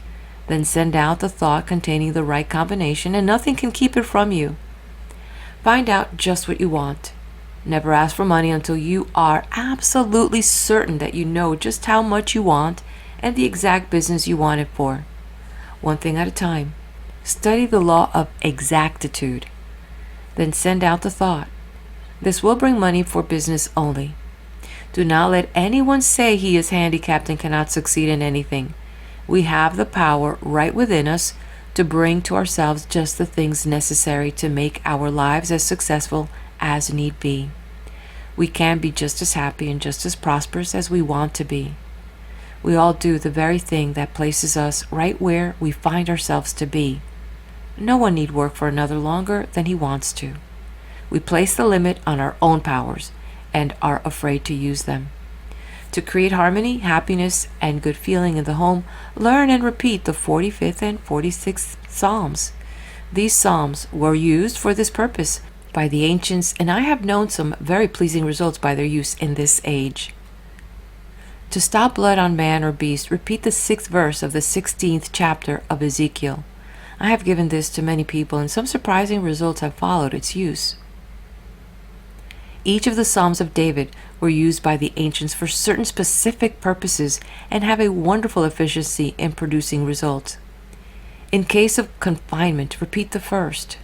then send out the thought containing the right combination and nothing can keep it from you. Find out just what you want. Never ask for money until you are absolutely certain that you know just how much you want and the exact business you want it for. One thing at a time. Study the law of exactitude. Then send out the thought. This will bring money for business only. Do not let anyone say he is handicapped and cannot succeed in anything. We have the power right within us to bring to ourselves just the things necessary to make our lives as successful as need be. We can be just as happy and just as prosperous as we want to be. We all do the very thing that places us right where we find ourselves to be. No one need work for another longer than he wants to. We place the limit on our own powers and are afraid to use them. To create harmony, happiness, and good feeling in the home, learn and repeat the 45th and 46th Psalms. These Psalms were used for this purpose by the ancients, and I have known some very pleasing results by their use in this age. To stop blood on man or beast, repeat the 6th verse of the 16th chapter of Ezekiel. I have given this to many people, and some surprising results have followed its use. Each of the Psalms of David were used by the ancients for certain specific purposes and have a wonderful efficiency in producing results. In case of confinement, repeat the first.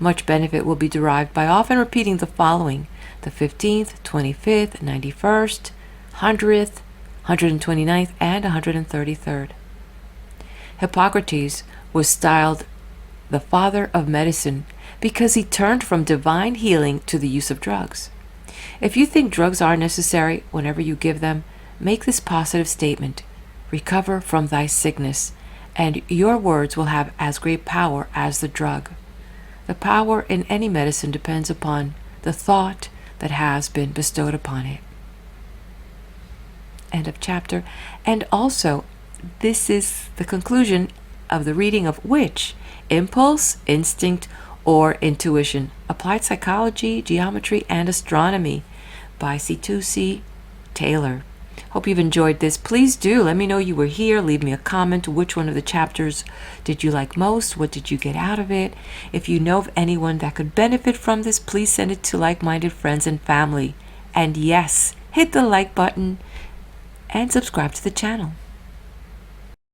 Much benefit will be derived by often repeating the following: the 15th, 25th, 91st, 100th, 129th, and 133rd. Hippocrates was styled the father of medicine because he turned from divine healing to the use of drugs. If you think drugs are necessary whenever you give them, make this positive statement: recover from thy sickness, and your words will have as great power as the drug. The power in any medicine depends upon the thought that has been bestowed upon it. End of chapter. And also, this is the conclusion of the reading of which impulse, instinct, or intuition, applied psychology, geometry, and astronomy by C2C Taylor. Hope you've enjoyed this. Please do let me know you were here. Leave me a comment. Which one of the chapters did you like most? What did you get out of it? If you know of anyone that could benefit from this, please send it to like-minded friends and family. And yes, hit the like button and subscribe to the channel.